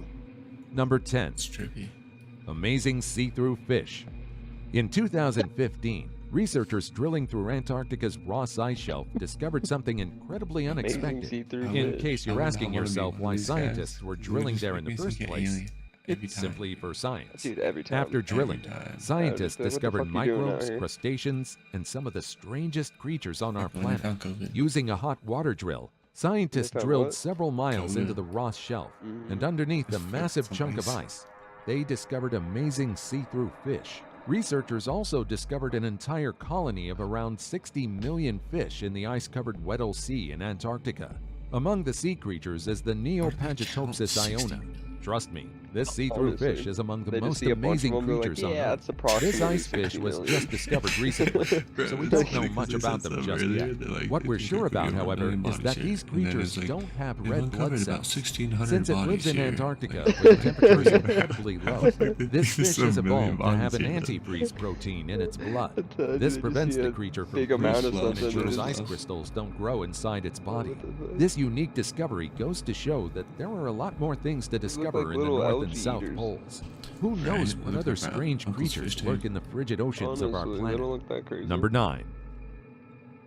Number 10. Amazing see-through fish. In 2015, researchers drilling through Antarctica's Ross Ice Shelf discovered something incredibly unexpected. In case you're asking yourself why scientists were drilling there in the first place, it's simply for science. Dude, every time. After drilling, scientists What the discovered fuck you doing out microbes, here? crustaceans, and some of the strangest creatures on our When I planet. found COVID. Using a hot water drill, scientists found drilled what? several miles COVID. into the Ross Shelf, and underneath the It's massive some chunk of ice. ice, they discovered amazing see-through fish. Researchers also discovered an entire colony of around 60 million fish in the ice-covered Weddell Sea in Antarctica. Among the sea creatures is the Neopagitopsis iona. Trust me, this see-through Honestly, fish is among the they just most see a bunch of amazing them, they're like, creatures on yeah, Earth. it's approximately This ice 60 fish was million. just discovered recently, so we don't know much about them just yet. What we're sure about, however, is that these creatures don't have red blood cells. Since it lives in Antarctica, where the temperature is incredibly low, this fish has evolved to have an antifreeze protein in its blood. This prevents the creature from big amount freezing of and something ensures that ice is- crystals don't grow inside its body. This unique discovery goes to show that there are a lot more things to discover in the little North algae and South eaters. Poles. Who knows what other strange creatures lurk in the frigid oceans of our Honestly, they planet? don't look that crazy. Number 9.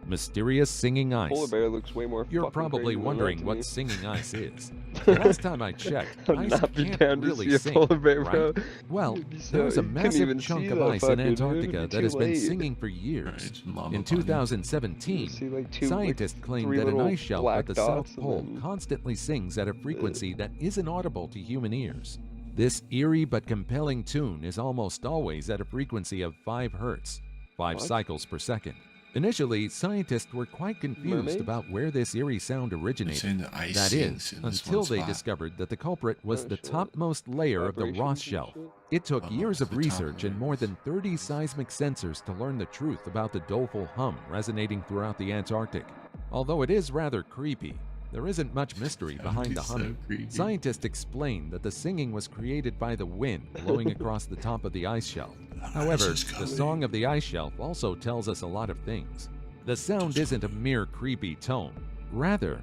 Mysterious singing ice. Polar bear looks way more You're fucking probably crazy than wondering that to what me. singing ice is. The last time I checked, I'd ice not be can't down to really see a sing, polar bear, bro. right? Well, You'd be so- there's a you couldn't massive even chunk see of that ice in fucking, dude. Antarctica It'd be that has too been late. singing for years. Mama In bunny. 2017, You see, like, two, like, scientists claimed 3 that an little ice shelf black at the dots South and Pole then- constantly sings at a frequency that isn't audible to human ears. This eerie but compelling tune is almost always at a frequency of 5 hertz, 5 What? cycles per second. Initially, scientists were quite confused Mermaids? about where this eerie sound originated. saying the ice That sings is, in this until one they spot. discovered that the culprit was Oh, the shit. topmost layer of the Vibrations Ross and Shelf. shit? It took Oh, years of the top research and of it. more than 30 seismic sensors to learn the truth about the doleful hum resonating throughout the Antarctic. Although it is rather creepy, there isn't much mystery behind the so humming. creepy. Scientists explain that the singing was created by the wind blowing across the top of the ice shelf. However, is the coming. song of the ice shelf also tells us a lot of things. The sound isn't a mere creepy tone. Rather,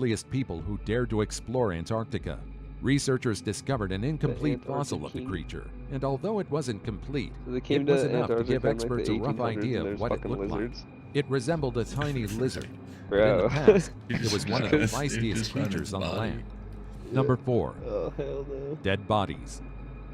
earliest people who dared to explore Antarctica. Researchers discovered an incomplete fossil of the creature, and although it wasn't complete, it was enough to give experts a rough idea of what it looked like. It resembled a tiny lizard, but in the past, it was one of the feistiest creatures on the land. Number 4. Oh, hell no. Dead bodies.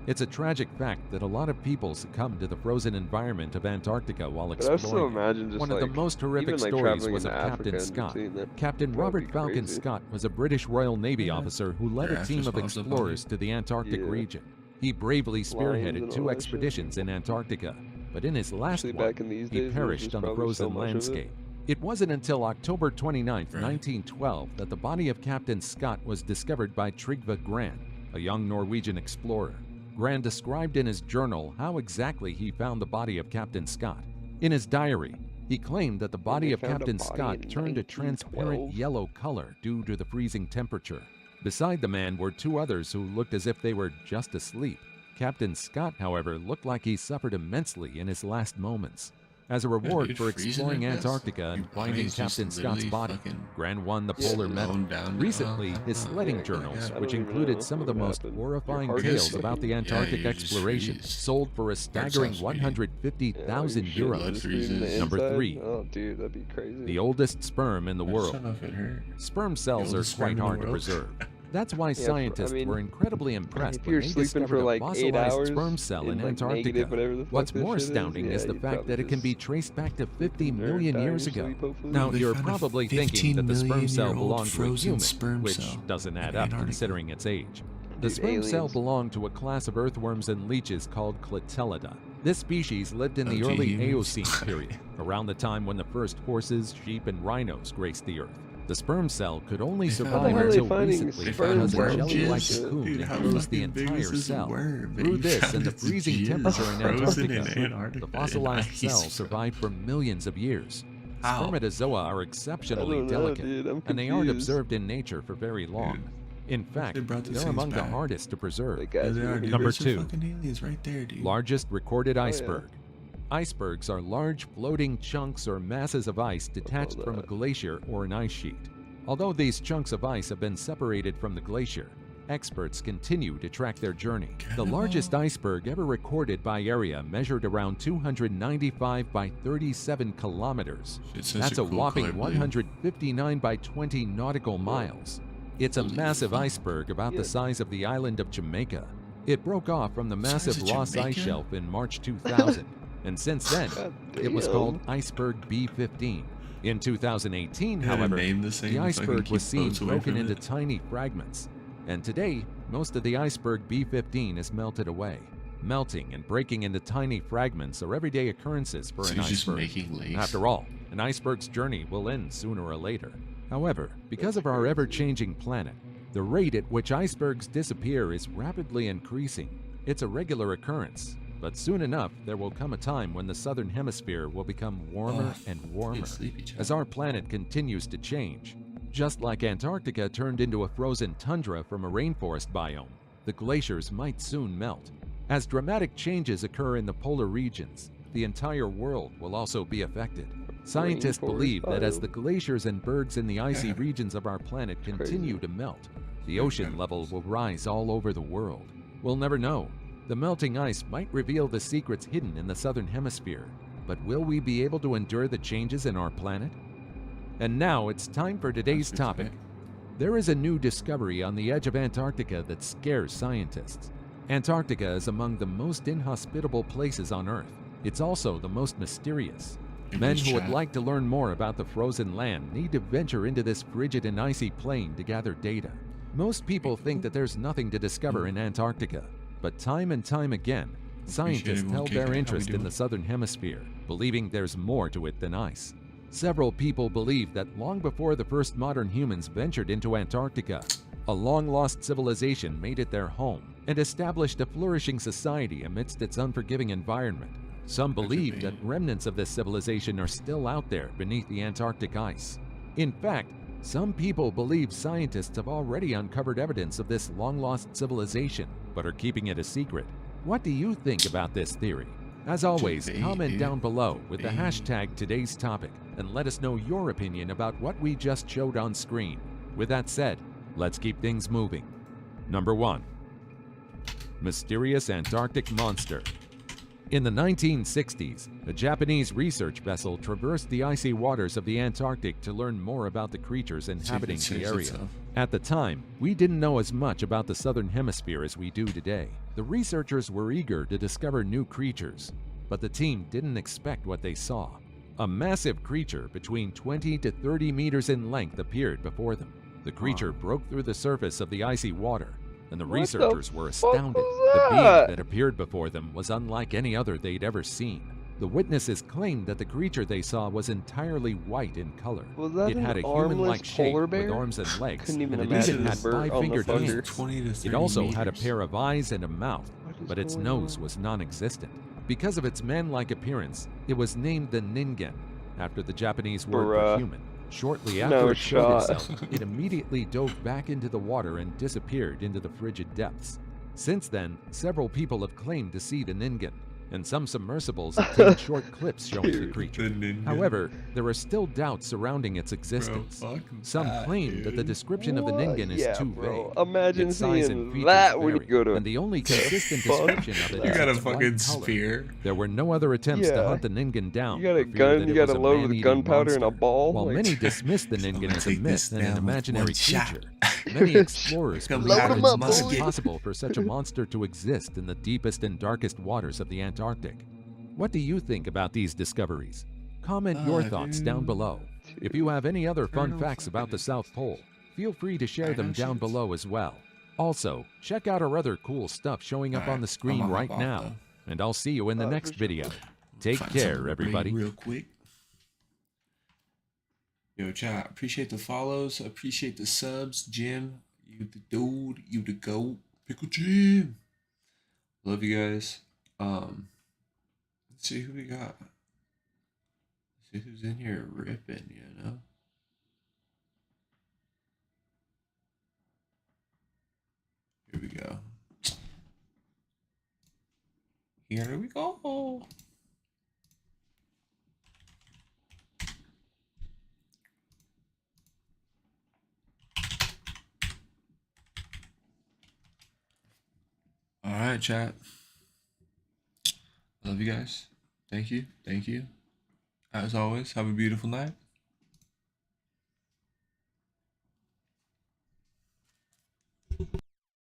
It's a tragic fact that a lot of people succumb to the frozen environment of Antarctica while But I exploring. also imagine just One of the like, most horrific even, like, stories traveling was of into Africa Captain and Scott. seeing that. Captain That'd Robert be Falcon crazy. Scott was a British Royal Navy Yeah. officer who led Yeah, a team just of pops up on explorers it. to the Antarctic Yeah. region. He bravely Lions spearheaded and 2 all that expeditions in Antarctica, but in his last Actually, one, back in these he days, there was perished just on the probably so frozen much of it. landscape. It wasn't until October 29, Right. 1912, that the body of Captain Scott was discovered by Trygve Gran, a young Norwegian explorer. Gran described in his journal how exactly he found the body of Captain Scott. In his diary, he claimed that the body they of found a Captain body Scott in turned a transparent 1912? yellow color due to the freezing temperature. Beside the man were 2 others who looked as if they were just asleep. Captain Scott, however, looked like he suffered immensely in his last moments. As a reward dude, for freezing exploring like this? Antarctica and Your finding body's just Captain Scott's literally body, fucking Gran won the Yeah, Polar dude. Medal. blown down. Recently, Oh, his oh, sledding yeah, journals, yeah. which I don't even included know some of what the would most happen. horrifying Your heart tales is about the fucking- Antarctic you're just exploration, freeze. sold for a staggering sounds pretty- 150,000 Yeah, your euros. blood shit freezing the freezes. Number inside. 3. Oh, dude, that'd be crazy. The oldest sperm in the I just world. don't know if it hurt. Sperm cells are oldest sperm quite in the hard to world. preserve. That's why scientists were incredibly impressed if when you're they sleeping discovered for a like 8 fossilized hours sperm cell in like Antarctica. negative, whatever the fuck What's this more shit astounding is, is yeah, the you'd fact probably that it can just be traced back to 50 nerd million die in years your ago. sleep, hopefully. Now, They you're found a probably thinking that the sperm cell 15-million-year-old belonged to a frozen human, sperm which cell doesn't in add up Antarctica. considering its age. The Dude, sperm cell aliens. belonged to a class of earthworms and leeches called Clytellida. This species lived in the OG early humans. Eocene period, around the time when the first horses, sheep, and rhinos graced the earth. The sperm cell could only They found survive worms. until How are they finding recently sperm because a worms? jelly-like Jizz? cocoon Dude, how enclosed the fucking big entire is this cell. worm that Through you this found and the its freezing jizz temperature in frozen in Antarctica, Antarctica the in fossilized ice, cell bro. survived for millions of years. How? Spermatozoa are I exceptionally don't know, delicate, dude. I'm and they aren't confused. observed in nature for very long. In fact, they brought these they're things among the back. hardest to preserve. Like, Yeah, guys, they are, dude. Number Those are 2. fucking aliens right there, dude. Largest recorded yeah. iceberg. Icebergs are large floating chunks or masses of ice detached from a glacier or an ice sheet. Although these chunks of ice have been separated from the glacier, experts continue to track their journey. The largest iceberg ever recorded by area measured around 295 by 37 kilometers. Shit's such That's a cool whopping color blue. 159 by 20 nautical miles. It's a Holy massive fuck. iceberg about Yeah. the size of the island of Jamaica. It broke off from the massive of Ross Jamaica? ice shelf in March 2000, and since then, God it was damn. called Iceberg B-15. In 2018, They had a however, name this thing the so I can iceberg keep was seen boats away broken from into it. tiny fragments, and today, most of the iceberg B-15 is melted away. Melting and breaking into tiny fragments are everyday occurrences for So an he's just iceberg. making lakes? After all, an iceberg's journey will end sooner or later. However, because of our ever-changing planet, the rate at which icebergs disappear is rapidly increasing. It's a regular occurrence, but soon enough there will come a time when the southern hemisphere will become warmer and warmer as our planet continues to change. Just like Antarctica turned into a frozen tundra from a rainforest biome, the glaciers might soon melt. As dramatic changes occur in the polar regions, the entire world will also be affected. Scientists Rainforest believe that as biome. the glaciers and bergs in the icy regions of our planet continue to melt, the ocean level will rise all over the world. We'll never know. The melting ice might reveal the secrets hidden in the southern hemisphere, but will we be able to endure the changes in our planet? And now it's time for today's topic. There is a new discovery on the edge of Antarctica that scares scientists. Antarctica is among the most inhospitable places on Earth. It's also the most mysterious. Men who would like to learn more about the frozen land need to venture into this frigid and icy plain to gather data. Most people think that there's nothing to discover in Antarctica, but time and time again, scientists everyone held kicking their it. How we interest in doing? the southern hemisphere, believing there's more to it than ice. Several people believe that long before the first modern humans ventured into Antarctica, a long-lost civilization made it their home and established a flourishing society amidst its unforgiving environment. Some believe that remnants of this civilization are still out there beneath the Antarctic ice. In fact, some people believe scientists have already uncovered evidence of this long-lost civilization, but are keeping it a secret. What do you think about this theory? As always, comment down below with the hashtag today's topic and let us know your opinion about what we just showed on screen. With that said, let's keep things moving. Number 1. Mysterious Antarctic monster. In the 1960s, a Japanese research vessel traversed the icy waters of the Antarctic to learn more about the creatures inhabiting the area. At the time, we didn't know as much about the southern hemisphere as we do today. The researchers were eager to discover new creatures, but the team didn't expect what they saw. A massive creature between 20 to 30 meters in length appeared before them. The creature broke through the surface of the icy water, and the researchers were astounded. The being that appeared before them was unlike any other they'd ever seen. The witnesses claimed that the creature they saw was entirely white in color. It had a human-like shape with arms and legs, and it even had 5-fingered hands. It also had a pair of eyes and a mouth, but its nose was non-existent. Because of its man-like appearance, it was named the Ningen, after the Japanese word for human. Shortly after it showed itself, it immediately dove back into the water and disappeared into the frigid depths. Since then, several people have claimed to see the Ningen, and some submersibles obtained short clips showing the creature. However, there are still doubts surrounding its existence. Some claim that the description of the Ningen is too vague. Imagine its size and seeing features that when you vary, go to and the only consistent description of it You is got a its fucking white color. spear. There were no other attempts to Yeah. hunt the Ningen down. You got a for fear gun, that you it got was a load with man-eating gunpowder and a monster. ball. While like- many dismiss the Ningen as a take this myth and an down with imaginary one shot. creature, many explorers Come believe load that 'em it's up, not boy. impossible for such a monster to exist in the deepest and darkest waters of the Antarctic. What do you think about these discoveries? Comment your thoughts down below. If you have any other fun facts about the South Pole, feel free to share them down below as well. Also, check out our other cool stuff showing up on the screen I'm right off now. though. And I'll see you in the next video. Take Find care, something to read everybody. real quick. Yo, chat, appreciate the follows, appreciate the subs. Jim, you the dude, you the goat. Pickle Jim. Love you guys. Let's see who we got. Let's see who's in here ripping, you know? Here we go. Here we go. All right, chat. Love you guys. Thank you. Thank you. As always, have a beautiful night.